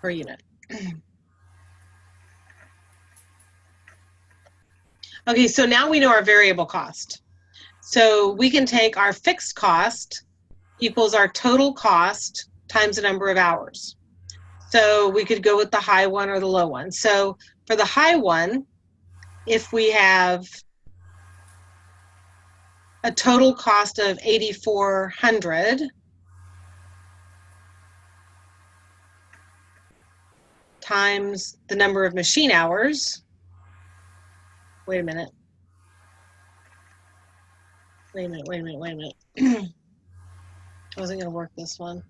[SPEAKER 1] Per unit. Okay, so now we know our variable cost. So we can take our fixed cost equals our total cost times the number of hours. So we could go with the high one or the low one. So for the high one, if we have a total cost of 8,400 times the number of machine hours. Wait a minute. I wasn't going to work this one.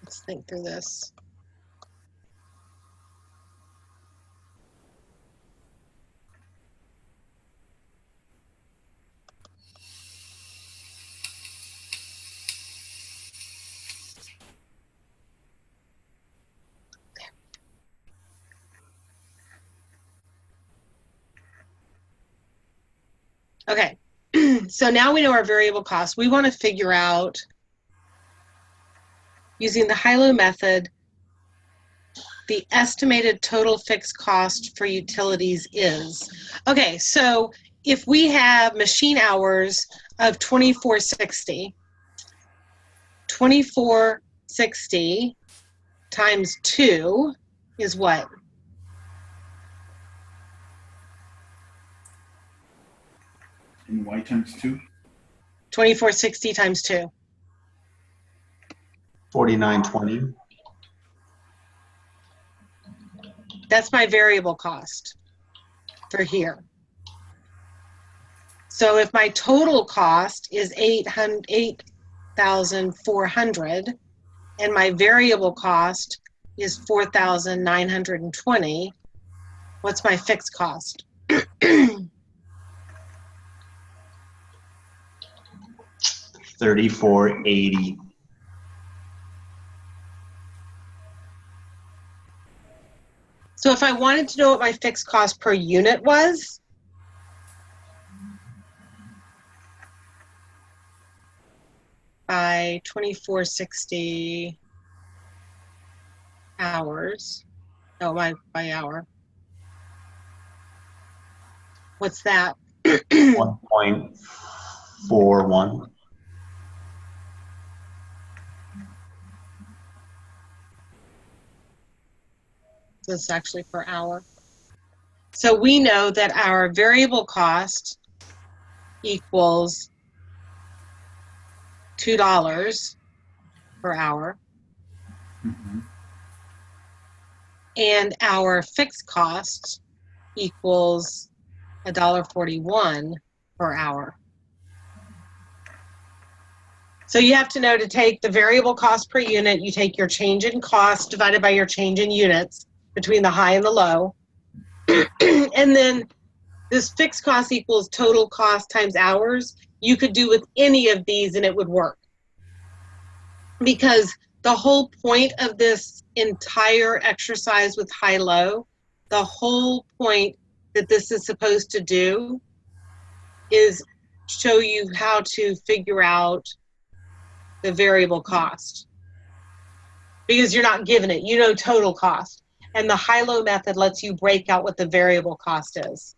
[SPEAKER 1] Let's think through this. Okay, so now we know our variable cost. We want to figure out, using the high-low method, the estimated total fixed cost for utilities is. Okay, so if we have machine hours of 2460, 2460 times 2 is what?
[SPEAKER 2] And y times 2?
[SPEAKER 1] 2460 times 2.
[SPEAKER 3] 4920.
[SPEAKER 1] That's my variable cost for here. So if my total cost is 8,400 and my variable cost is 4,920, what's my fixed cost?
[SPEAKER 3] 3480.
[SPEAKER 1] So if I wanted to know what my fixed cost per unit was, by 2460 hours, no, by hour, what's that?
[SPEAKER 3] 1.41.
[SPEAKER 1] This is actually per hour. So we know that our variable cost equals $2 per hour.
[SPEAKER 2] Mm-hmm.
[SPEAKER 1] And our fixed cost equals $1.41 per hour. So you have to know to take the variable cost per unit, you take your change in cost divided by your change in units between the high and the low. And then this fixed cost equals total cost times hours. You could do with any of these and it would work. Because the whole point of this entire exercise with high-low, the whole point that this is supposed to do is show you how to figure out the variable cost. Because you're not given it, you know total cost. And the high-low method lets you break out what the variable cost is.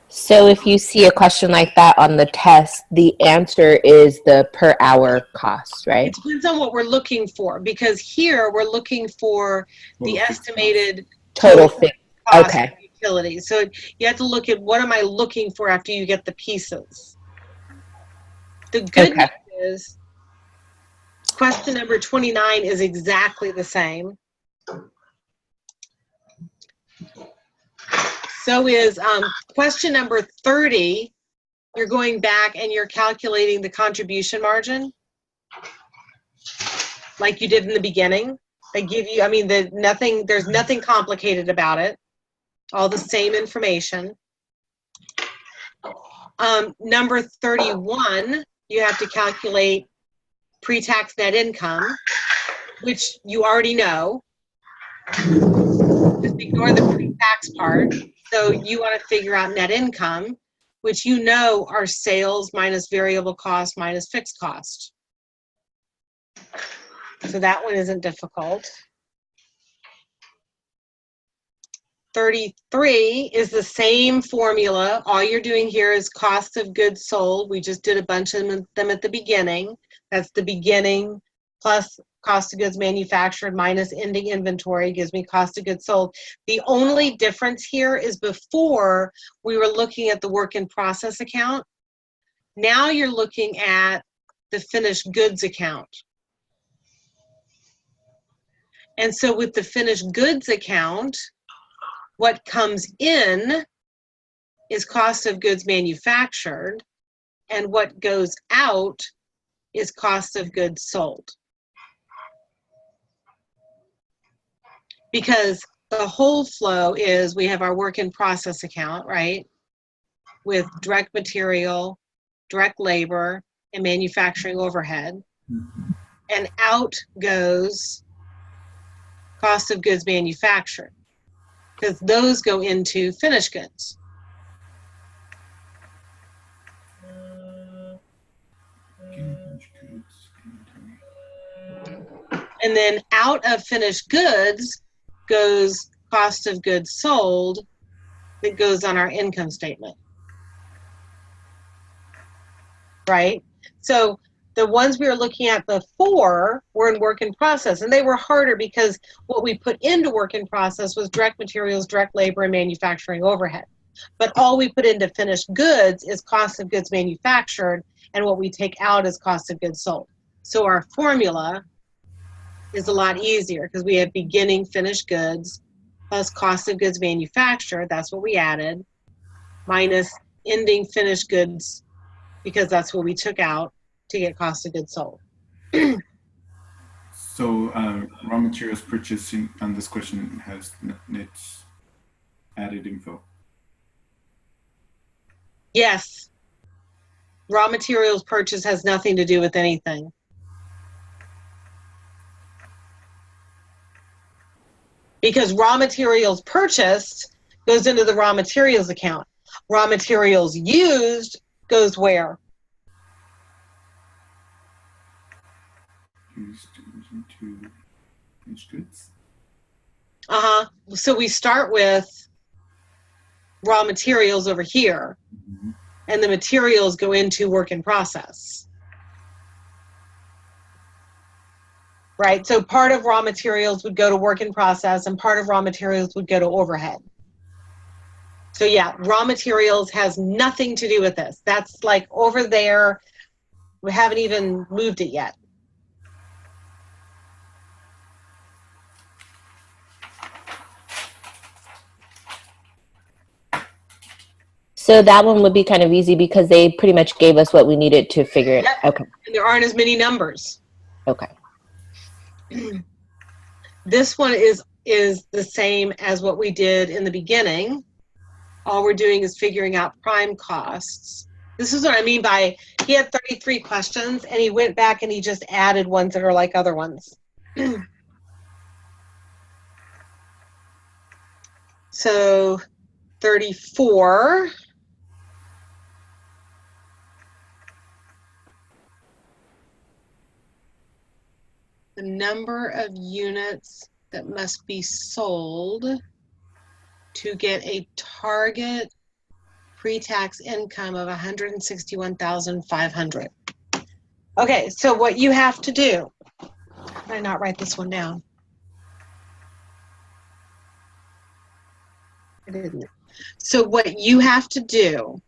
[SPEAKER 6] So if you see a question like that on the test, the answer is the per hour cost, right?
[SPEAKER 1] It depends on what we're looking for, because here we're looking for the estimated
[SPEAKER 6] Total fixed.
[SPEAKER 1] cost
[SPEAKER 6] Okay.
[SPEAKER 1] of utilities. So you have to look at what am I looking for after you get the pieces. The good
[SPEAKER 6] Okay.
[SPEAKER 1] news is question number 29 is exactly the same. So is question number 30. You're going back and you're calculating the contribution margin like you did in the beginning. They give you, I mean, there's nothing complicated about it. All the same information. Number 31, you have to calculate pre-tax net income, which you already know. Just ignore the pre-tax part. So you want to figure out net income, which you know are sales minus variable cost minus fixed cost. So that one isn't difficult. 33 is the same formula. All you're doing here is cost of goods sold. We just did a bunch of them at the beginning. That's the beginning plus cost of goods manufactured minus ending inventory gives me cost of goods sold. The only difference here is before we were looking at the work in process account. Now you're looking at the finished goods account. And so with the finished goods account, what comes in is cost of goods manufactured, and what goes out is cost of goods sold. Because the whole flow is we have our work in process account, right? With direct material, direct labor, and manufacturing overhead. And out goes cost of goods manufactured, because those go into finished goods. And then out of finished goods goes cost of goods sold that goes on our income statement. Right? So the ones we were looking at before were in work in process, and they were harder because what we put into work in process was direct materials, direct labor, and manufacturing overhead. But all we put into finished goods is cost of goods manufactured, and what we take out is cost of goods sold. So our formula is a lot easier because we have beginning finished goods plus cost of goods manufactured, that's what we added, minus ending finished goods because that's what we took out to get cost of goods sold.
[SPEAKER 2] So raw materials purchasing on this question has its added info.
[SPEAKER 1] Yes. Raw materials purchase has nothing to do with anything. Because raw materials purchased goes into the raw materials account. Raw materials used goes where?
[SPEAKER 2] Used into finished goods.
[SPEAKER 1] So we start with raw materials over here, and the materials go into work in process. Right? So part of raw materials would go to work in process, and part of raw materials would go to overhead. So yeah, raw materials has nothing to do with this. That's like over there. We haven't even moved it yet.
[SPEAKER 6] So that one would be kind of easy because they pretty much gave us what we needed to figure it.
[SPEAKER 1] Yep.
[SPEAKER 6] Okay.
[SPEAKER 1] And there aren't as many numbers.
[SPEAKER 6] Okay.
[SPEAKER 1] This one is the same as what we did in the beginning. All we're doing is figuring out prime costs. This is what I mean by he had 33 questions and he went back and he just added ones that are like other ones. So 34. The number of units that must be sold to get a target pre-tax income of 161,500. Okay, so what you have to do, did I not write this one down? I didn't. So what you have to do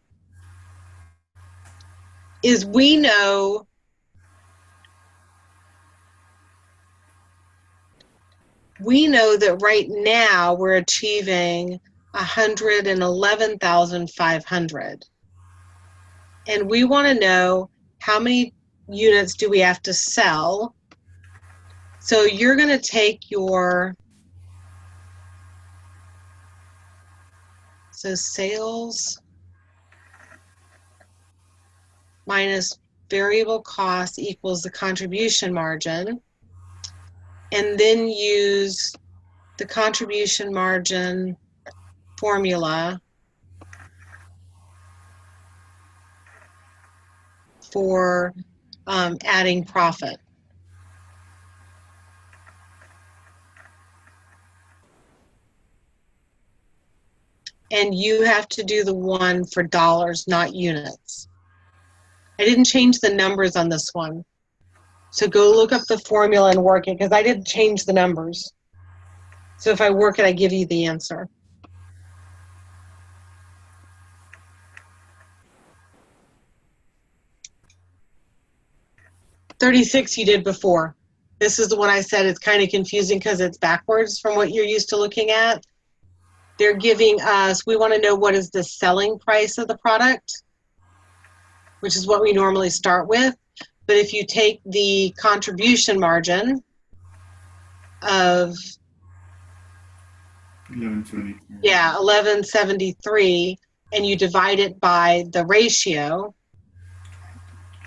[SPEAKER 1] is we know that right now we're achieving 111,500. And we want to know how many units do we have to sell. So you're going to take your, so sales minus variable cost equals the contribution margin. And then use the contribution margin formula for adding profit. and you have to do the one for dollars, not units. I didn't change the numbers on this one. So go look up the formula and work it, because I didn't change the numbers. So if I work it, I give you the answer. $36 you did before. This is the one I said it's kind of confusing because it's backwards from what you're used to looking at. They're giving us, we want to know what is the selling price of the product, which is what we normally start with. But if you take the contribution margin of
[SPEAKER 2] 1173.
[SPEAKER 1] yeah, 1173, and you divide it by the ratio,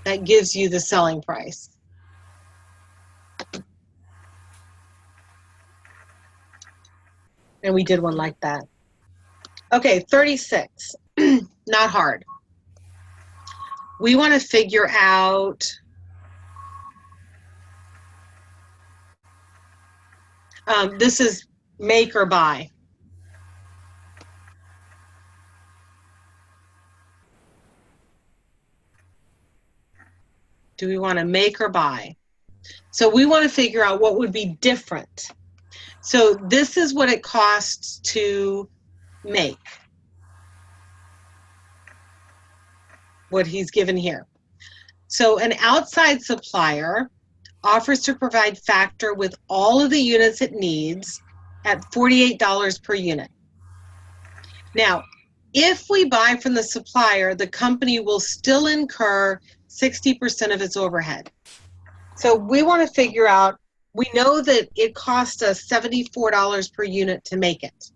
[SPEAKER 1] that gives you the selling price. And we did one like that. Okay, 36, not hard. We want to figure out this is make or buy. Do we want to make or buy? So we want to figure out what would be different. So this is what it costs to make, what he's given here. So an outside supplier offers to provide Factor with all of the units it needs at $48 per unit. Now, if we buy from the supplier, the company will still incur 60% of its overhead. So we want to figure out, we know that it cost us $74 per unit to make it.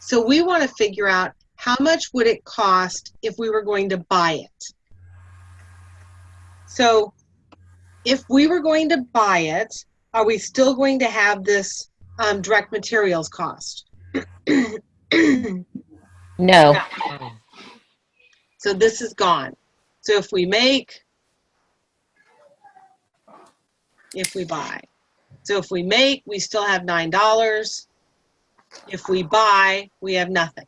[SPEAKER 1] So we want to figure out how much would it cost if we were going to buy it. So if we were going to buy it, are we still going to have this direct materials cost?
[SPEAKER 6] No.
[SPEAKER 4] Oh,
[SPEAKER 1] So this is gone. So if we make, if we buy. So if we make, we still have $9. If we buy, we have nothing.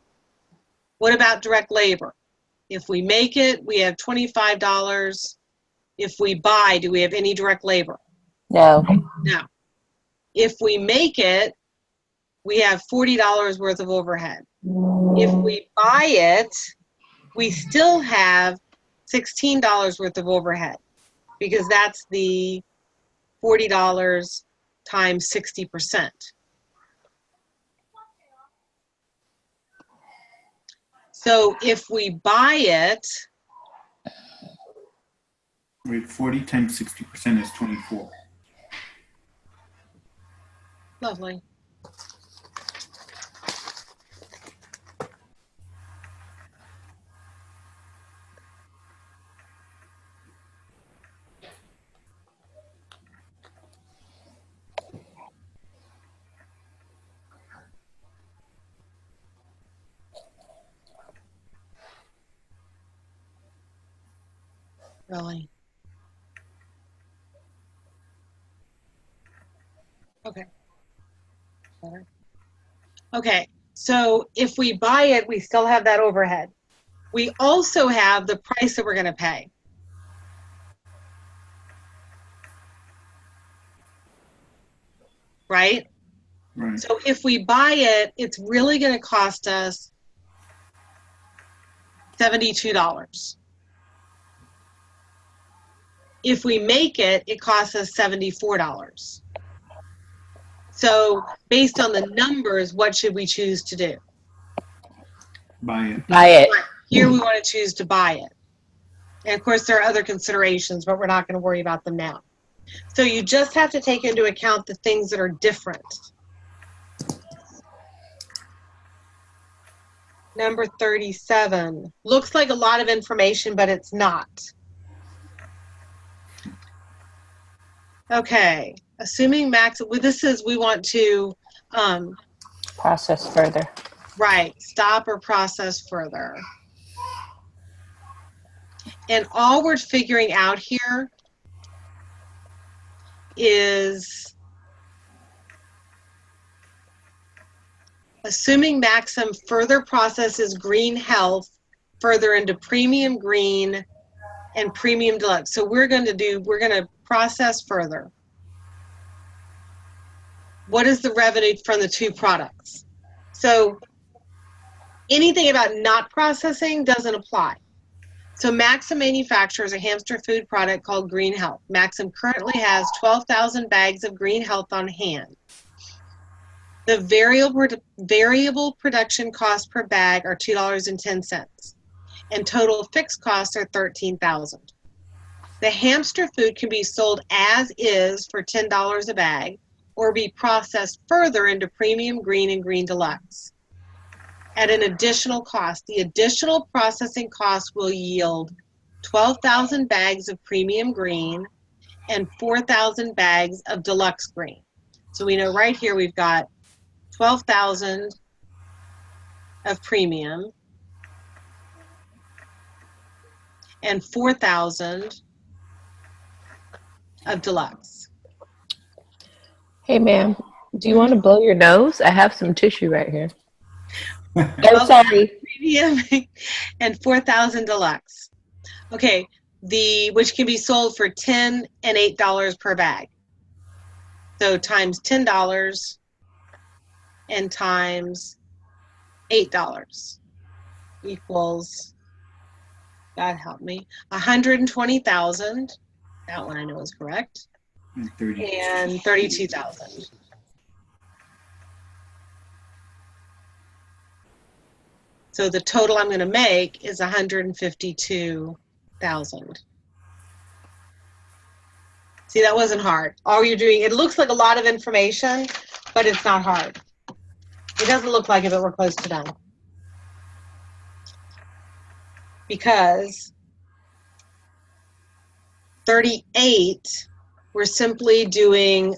[SPEAKER 1] What about direct labor? If we make it, we have $25. If we buy, do we have any direct labor?
[SPEAKER 6] No.
[SPEAKER 1] No. If we make it, we have $40 worth of overhead. If we buy it, we still have $16 worth of overhead, because that's the $40 times 60%. So if we buy it,
[SPEAKER 2] Wait, 40 times 60% is 24.
[SPEAKER 1] lovely. Really? Okay. Better. Okay, so if we buy it, we still have that overhead. We also have the price that we're going to pay. Right?
[SPEAKER 2] Right.
[SPEAKER 1] So if we buy it, it's really going to cost us $72. If we make it, it costs us $74. So based on the numbers, what should we choose to do?
[SPEAKER 2] Buy it.
[SPEAKER 6] Buy it.
[SPEAKER 1] Here we want to choose to buy it. And of course, there are other considerations, but we're not going to worry about them now. So you just have to take into account the things that are different. Number 37. Looks like a lot of information, but it's not. Okay. Assuming max, well, this is, we want to,
[SPEAKER 6] Process further.
[SPEAKER 1] right, stop or process further. And all we're figuring out here is Assuming Maxim further processes green health further into premium green and premium deluxe. So we're going to process further. What is the revenue from the two products? So anything about not processing doesn't apply. So Maxim manufactures a hamster food product called Green Health. Maxim currently has 12,000 bags of Green Health on hand. The variable production cost per bag are $2.10, and total fixed costs are $13,000. The hamster food can be sold as is for $10 a bag, or be processed further into premium green and green deluxe at an additional cost. The additional processing cost will yield 12,000 bags of premium green and 4,000 bags of deluxe green. So we know right here we've got 12,000 of premium and 4,000 of deluxe.
[SPEAKER 6] Hey, ma'am, do you want to blow your nose? I have some tissue right here. I'm sorry.
[SPEAKER 1] Premium and 4,000 deluxe. Okay, which can be sold for $10 and $8 per bag. So times $10 and times $8 equals, God help me, 120,000. That one I know is correct. And 32,000. So the total I'm going to make is 152,000. See, that wasn't hard. All you're doing, it looks like a lot of information, but it's not hard. It doesn't look like it, but we're close to done. Because 38, we're simply doing,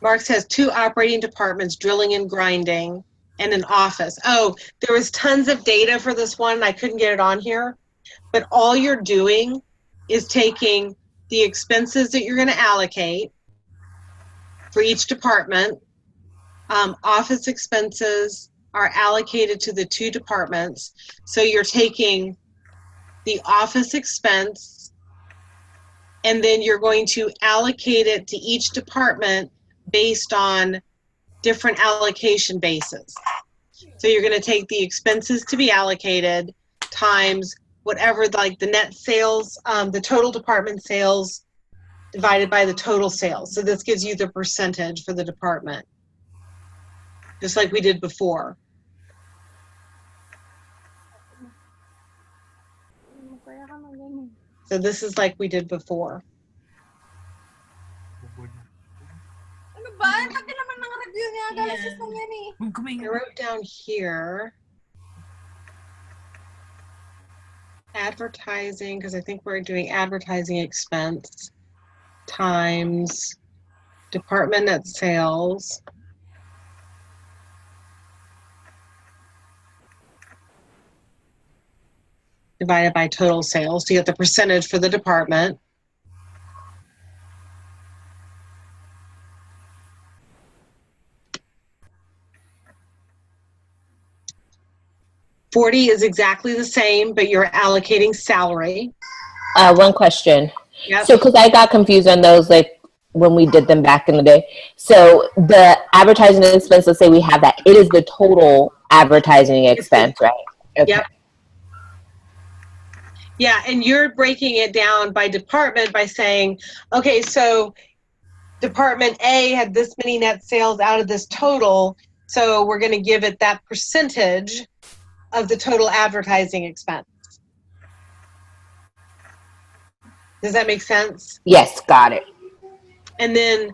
[SPEAKER 1] Marks has 2 operating departments, drilling and grinding, and an office. Oh, there was tons of data for this one. I couldn't get it on here. But all you're doing is taking the expenses that you're going to allocate for each department. Office expenses are allocated to the 2 departments. So you're taking the office expense, and then you're going to allocate it to each department based on different allocation bases. So you're going to take the expenses to be allocated times whatever, like the net sales, the total department sales divided by the total sales. So this gives you the percentage for the department, just like we did before. So this is like we did before. I wrote down here advertising, because I think we're doing advertising expense times department net sales divided by total sales to get the percentage for the department. $40 is exactly the same, but you're allocating salary.
[SPEAKER 6] One question.
[SPEAKER 1] Yep.
[SPEAKER 6] So, because I got confused on those, like when we did them back in the day. So the advertising expense, let's say we have that. It is the total advertising expense, right? Okay.
[SPEAKER 1] Yep. Yeah, and you're breaking it down by department by saying, okay, so Department A had this many net sales out of this total, so we're going to give it that percentage of the total advertising expense. Does that make sense?
[SPEAKER 6] Yes, got it.
[SPEAKER 1] And then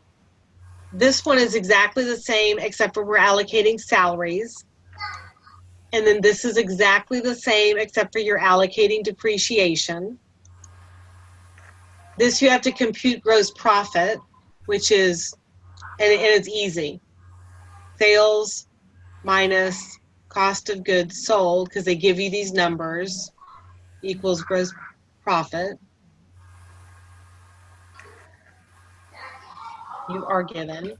[SPEAKER 1] this one is exactly the same, except for we're allocating salaries. And then this is exactly the same, except for you're allocating depreciation. This you have to compute gross profit, which is, and it's easy. Sales minus cost of goods sold, because they give you these numbers, equals gross profit. you are given.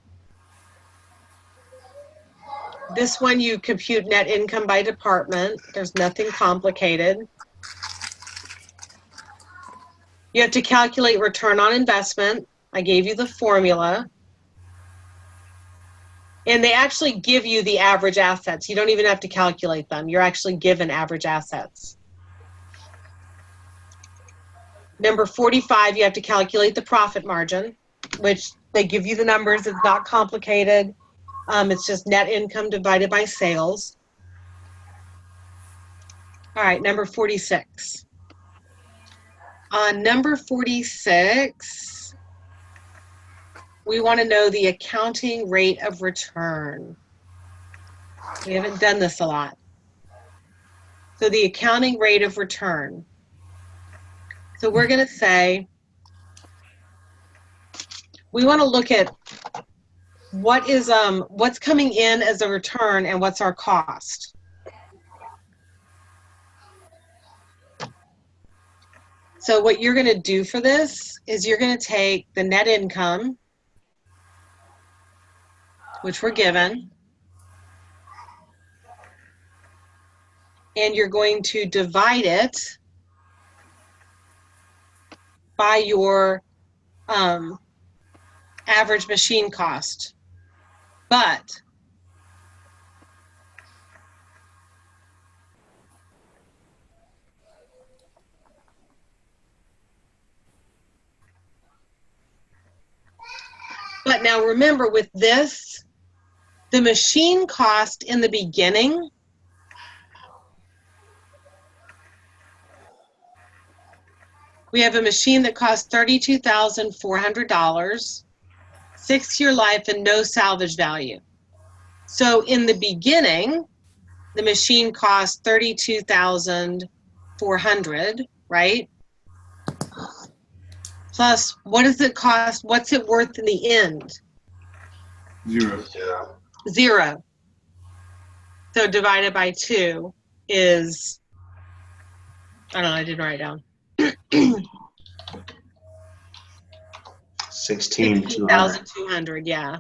[SPEAKER 1] This one, you compute net income by department. There's nothing complicated. You have to calculate return on investment. I gave you the formula. And they actually give you the average assets. You don't even have to calculate them. You're actually given average assets. Number 45, you have to calculate the profit margin, which they give you the numbers. It's not complicated. It's just net income divided by sales. All right, number 46. On number 46, we want to know the accounting rate of return. We haven't done this a lot. So the accounting rate of return. So we're going to say, we want to look at what is what's coming in as a return and what's our cost. So what you're going to do for this is you're going to take the net income, which we're given, and you're going to divide it by your average machine cost. But now remember, with this, the machine cost in the beginning we have a machine that costs $32,400, 6-year life and no salvage value. So in the beginning, the machine costs $32,400, right? Plus, what does it cost? What's it worth in the end?
[SPEAKER 2] 0.
[SPEAKER 5] Yeah.
[SPEAKER 1] 0. So divided by 2 is, I don't know, I didn't write it down.
[SPEAKER 3] 16,200.
[SPEAKER 1] Yeah.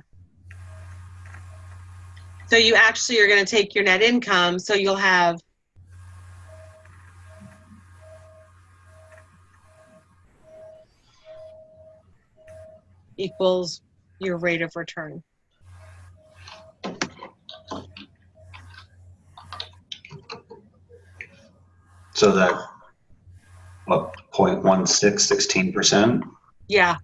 [SPEAKER 1] So you actually are going to take your net income, so you'll have equals your rate of return.
[SPEAKER 3] So that, what, 0.16, 16%?
[SPEAKER 1] Yeah.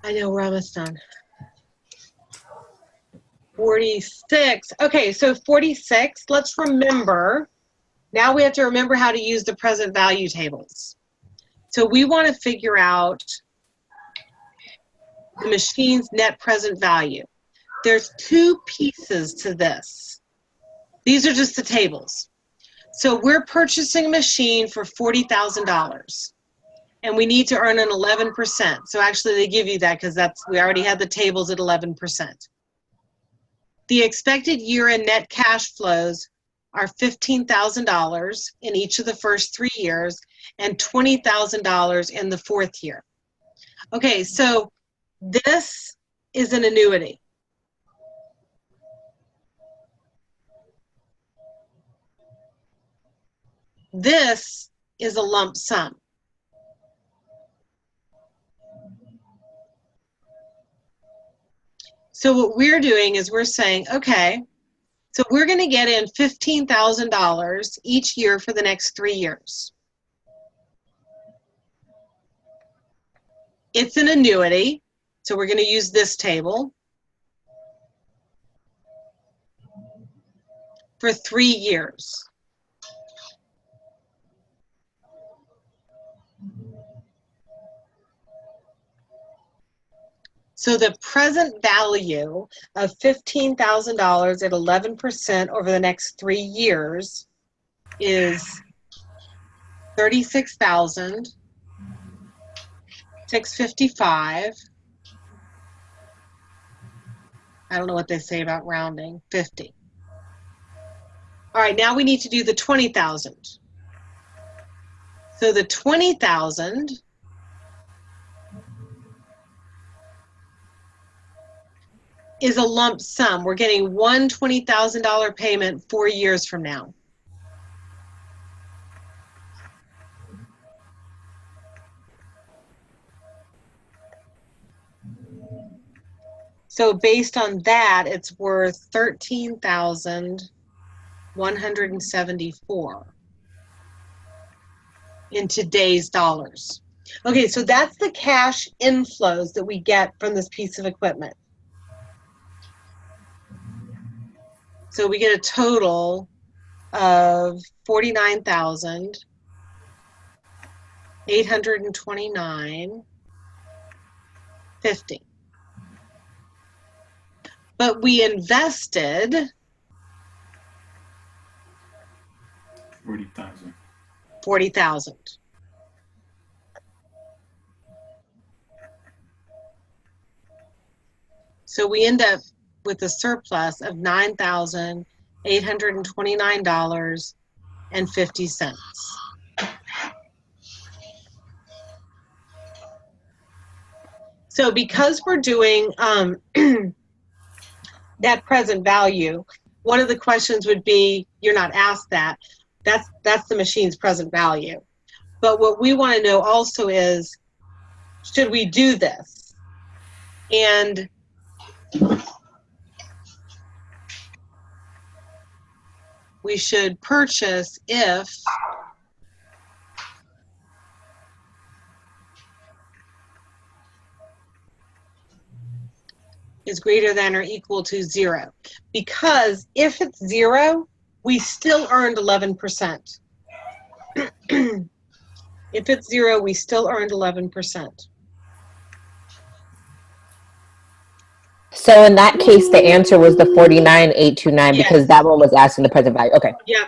[SPEAKER 1] I know, we're almost done. 46. Okay, so 46, let's remember, now we have to remember how to use the present value tables. So we want to figure out the machine's net present value. There's 2 pieces to this. These are just the tables. So we're purchasing a machine for $40,000. And we need to earn an 11%. So actually they give you that because we already had the tables at 11%. The expected year-end net cash flows are $15,000 in each of the first 3 years and $20,000 in the 4th year. Okay, so this is an annuity. This is a lump sum. So what we're doing is we're saying, okay, so we're going to get in $15,000 each year for the next 3 years. It's an annuity, so we're going to use this table for 3 years. So the present value of $15,000 at 11% over the next 3 years is $36,655. I don't know what they say about rounding. 50. All right, now we need to do the 20,000. So the 20,000 is a lump sum. We're getting one $20,000 payment 4 years from now. So based on that, it's worth 13,174 in today's dollars. Okay, so that's the cash inflows that we get from this piece of equipment. So we get a total of 49,829.50. But we invested
[SPEAKER 2] 40,000.
[SPEAKER 1] 40,000. So we end up with a surplus of $9,829.50. So because we're doing net present value, one of the questions would be, you're not asked that, that's the machine's present value. But what we want to know also is, should we do this? And we should purchase if is greater than or equal to 0. Because if it's 0, we still earned 11%. If it's 0, we still earned 11%.
[SPEAKER 6] So in that case, the answer was the 49,829
[SPEAKER 1] Yes.
[SPEAKER 6] because that one was asking the present value. Okay,
[SPEAKER 1] Yeah.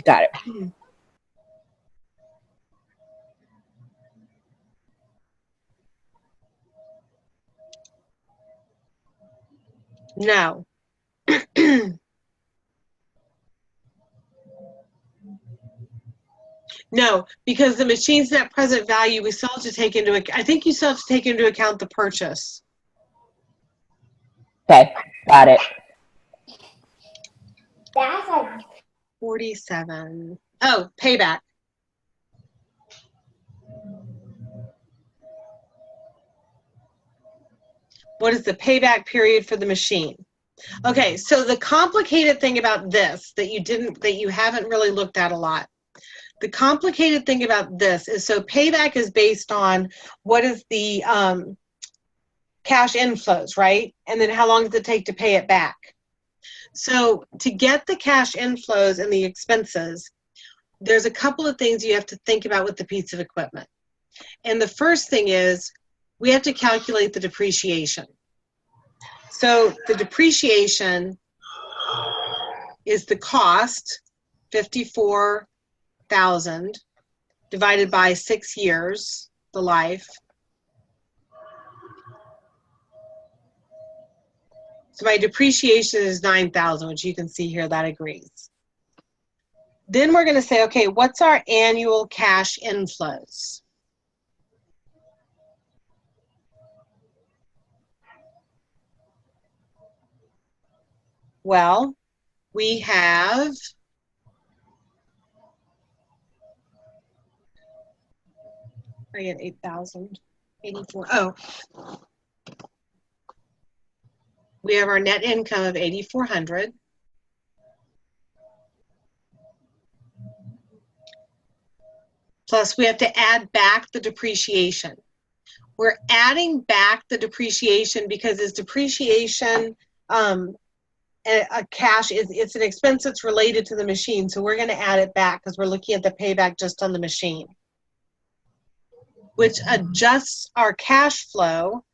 [SPEAKER 6] got it.
[SPEAKER 1] No. No, because the machine's net present value, we still have to take into account, I think you still have to take into account the purchase.
[SPEAKER 6] Okay, got it.
[SPEAKER 1] 47. Oh, payback. What is the payback period for the machine? Okay, so the complicated thing about this that you haven't really looked at a lot. The complicated thing about this is, so payback is based on what is the cash inflows, right? And then how long does it take to pay it back? So to get the cash inflows and the expenses, there's a couple of things you have to think about with the piece of equipment. And the first thing is, we have to calculate the depreciation. So the depreciation is the cost, 54,000, divided by 6 years, the life. So my depreciation is 9,000, which you can see here, that agrees. Then we're going to say, okay, what's our annual cash inflows? Well, we have I get 8,084. Oh, we have our net income of 8,400. Plus, we have to add back the depreciation. We're adding back the depreciation because it's depreciation. A cash it's an expense that's related to the machine, so we're going to add it back because we're looking at the payback just on the machine, which adjusts our cash flow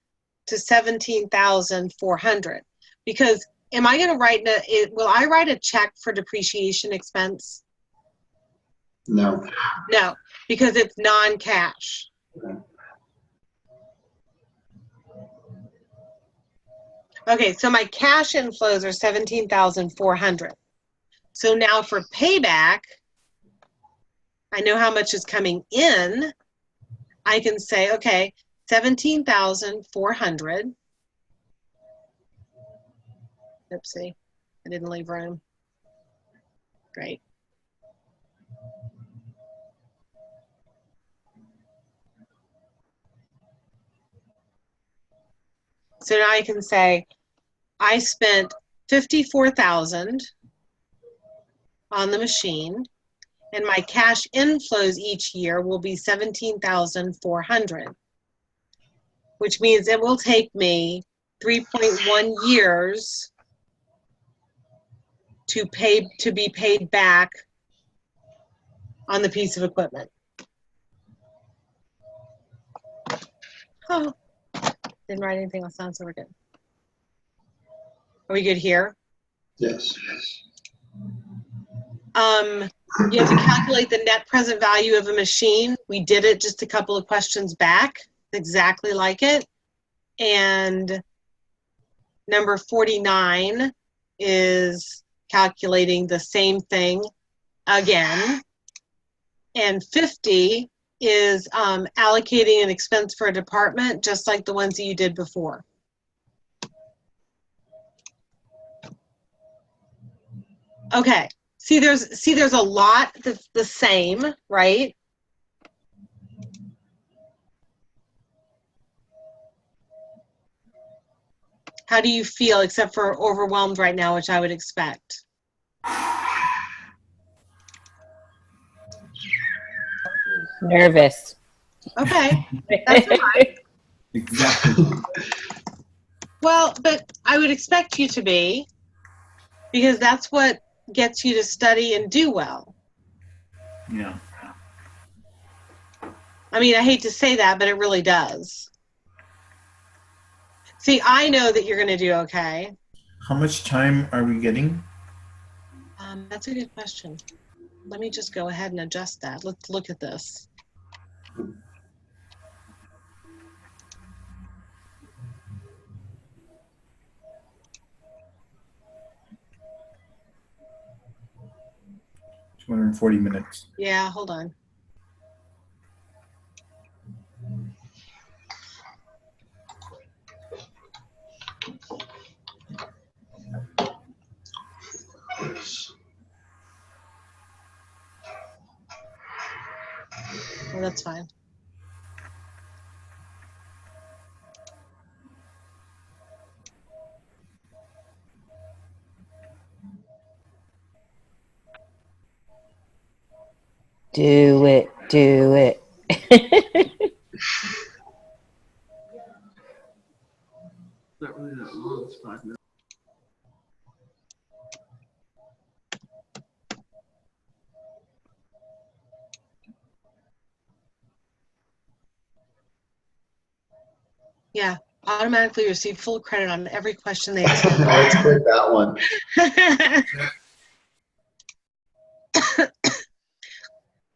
[SPEAKER 1] to 17,400. Because am I going to write will I write a check for depreciation expense?
[SPEAKER 5] No.
[SPEAKER 1] No, because it's non-cash. Okay, so my cash inflows are 17,400. So now for payback, I know how much is coming in, I can say, okay, 17,400. Oopsie, I didn't leave room. Great. So now I can say, I spent 54,000 on the machine, and my cash inflows each year will be 17,400, which means it will take me 3.1 years to be paid back on the piece of equipment. Oh, didn't write anything else down, so we're good. Are we good here?
[SPEAKER 5] Yes.
[SPEAKER 1] You have to calculate the net present value of a machine. We did it just a couple of questions back, exactly like it. And number 49 is calculating the same thing again. And 50 is allocating an expense for a department, just like the ones that you did before. Okay. See, there's a lot that's the same, right? How do you feel, except for overwhelmed right now, which I would expect?
[SPEAKER 6] Nervous.
[SPEAKER 1] Okay, that's all right.
[SPEAKER 2] Exactly.
[SPEAKER 1] Well, but I would expect you to be, because that's what gets you to study and do well.
[SPEAKER 2] Yeah.
[SPEAKER 1] I mean, I hate to say that, but it really does. See, I know that you're going to do okay.
[SPEAKER 2] How much time are we getting?
[SPEAKER 1] That's a good question. Let me just go ahead and adjust that. Let's look at this.
[SPEAKER 2] Two 240 minutes.
[SPEAKER 1] Yeah, hold on. Well, that's fine.
[SPEAKER 6] Do it. Do it.
[SPEAKER 7] Not really that long. It's 5 minutes.
[SPEAKER 1] Yeah, automatically receive full credit on every question they ask.
[SPEAKER 5] Let's quit that one.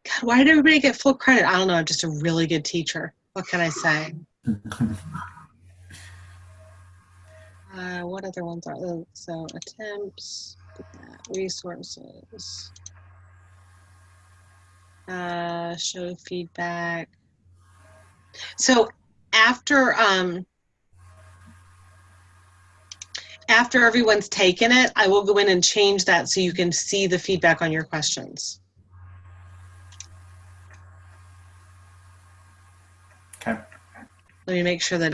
[SPEAKER 1] God, why did everybody get full credit? I don't know. I'm just a really good teacher. What can I say? What other ones are there? So attempts, resources, show feedback. So after everyone's taken it, I will go in and change that so you can see the feedback on your questions.
[SPEAKER 2] Okay.
[SPEAKER 1] Let me make sure that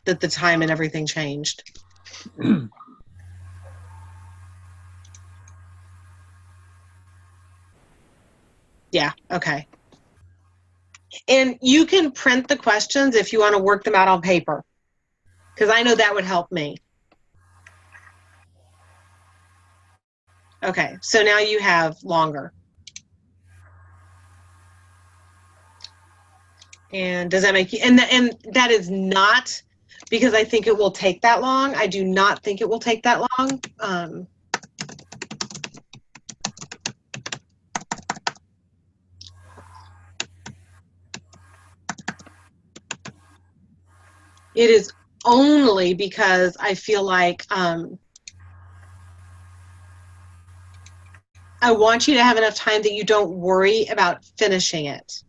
[SPEAKER 1] that the time and everything changed. Yeah, okay. And you can print the questions if you want to work them out on paper, because I know that would help me. Okay, so now you have longer. And does that make you, and that is not because I think it will take that long. I do not think it will take that long. It is only because I feel like I want you to have enough time that you don't worry about finishing it.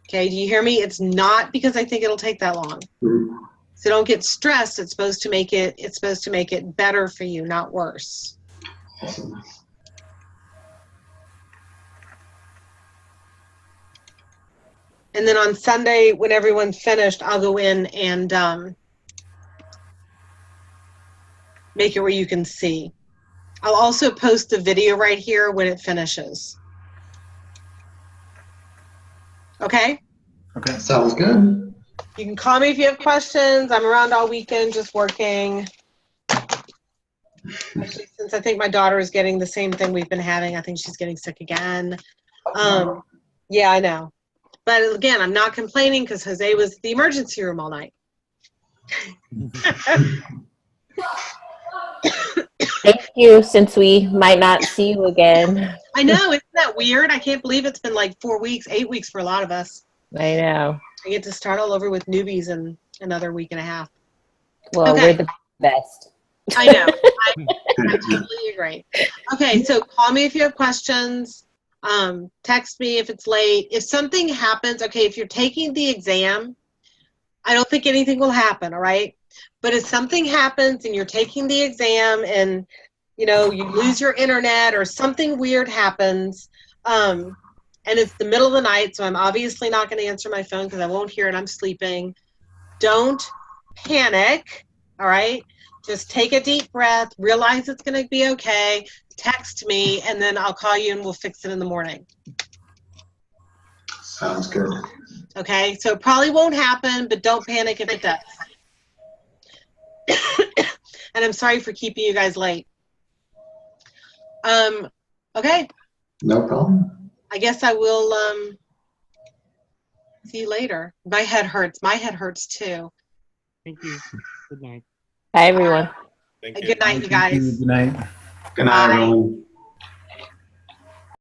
[SPEAKER 1] Okay, do you hear me? It's not because I think it'll take that long. So don't get stressed. It's supposed to make it better for you, not worse.
[SPEAKER 5] Awesome.
[SPEAKER 1] And then on Sunday, when everyone's finished, I'll go in and make it where you can see. I'll also post the video right here when it finishes. Okay?
[SPEAKER 2] Okay.
[SPEAKER 5] Sounds good.
[SPEAKER 1] You can call me if you have questions. I'm around all weekend just working. Actually, since I think my daughter is getting the same thing we've been having, I think she's getting sick again. Yeah, I know. But again, I'm not complaining because Jose was at the emergency room all night.
[SPEAKER 6] Thank you, since we might not see you again.
[SPEAKER 1] I know, isn't that weird? I can't believe it's been like 4 weeks, 8 weeks for a lot of us.
[SPEAKER 6] I know.
[SPEAKER 1] I get to start all over with newbies in another week and a half.
[SPEAKER 6] Well,
[SPEAKER 1] Okay.
[SPEAKER 6] we're the best.
[SPEAKER 1] I know. I totally agree. Okay, so call me if you have questions. Text me if it's late. If something happens, okay, if you're taking the exam, I don't think anything will happen, all right? But if something happens and you're taking the exam and, you know, you lose your internet or something weird happens, and it's the middle of the night, so I'm obviously not going to answer my phone because I won't hear it. I'm sleeping. Don't panic, all right? Just take a deep breath, realize it's going to be okay, text me, and then I'll call you and we'll fix it in the morning.
[SPEAKER 5] Sounds good.
[SPEAKER 1] Okay? So it probably won't happen, but don't panic if it does. And I'm sorry for keeping you guys late. Okay.
[SPEAKER 5] No problem.
[SPEAKER 1] I guess I will see you later. My head hurts. My head hurts too.
[SPEAKER 4] Thank you. Good night.
[SPEAKER 6] Bye, everyone.
[SPEAKER 8] Thank you.
[SPEAKER 1] Good night, you guys.
[SPEAKER 2] Good night.
[SPEAKER 5] Good night,
[SPEAKER 1] Bye.
[SPEAKER 5] everyone.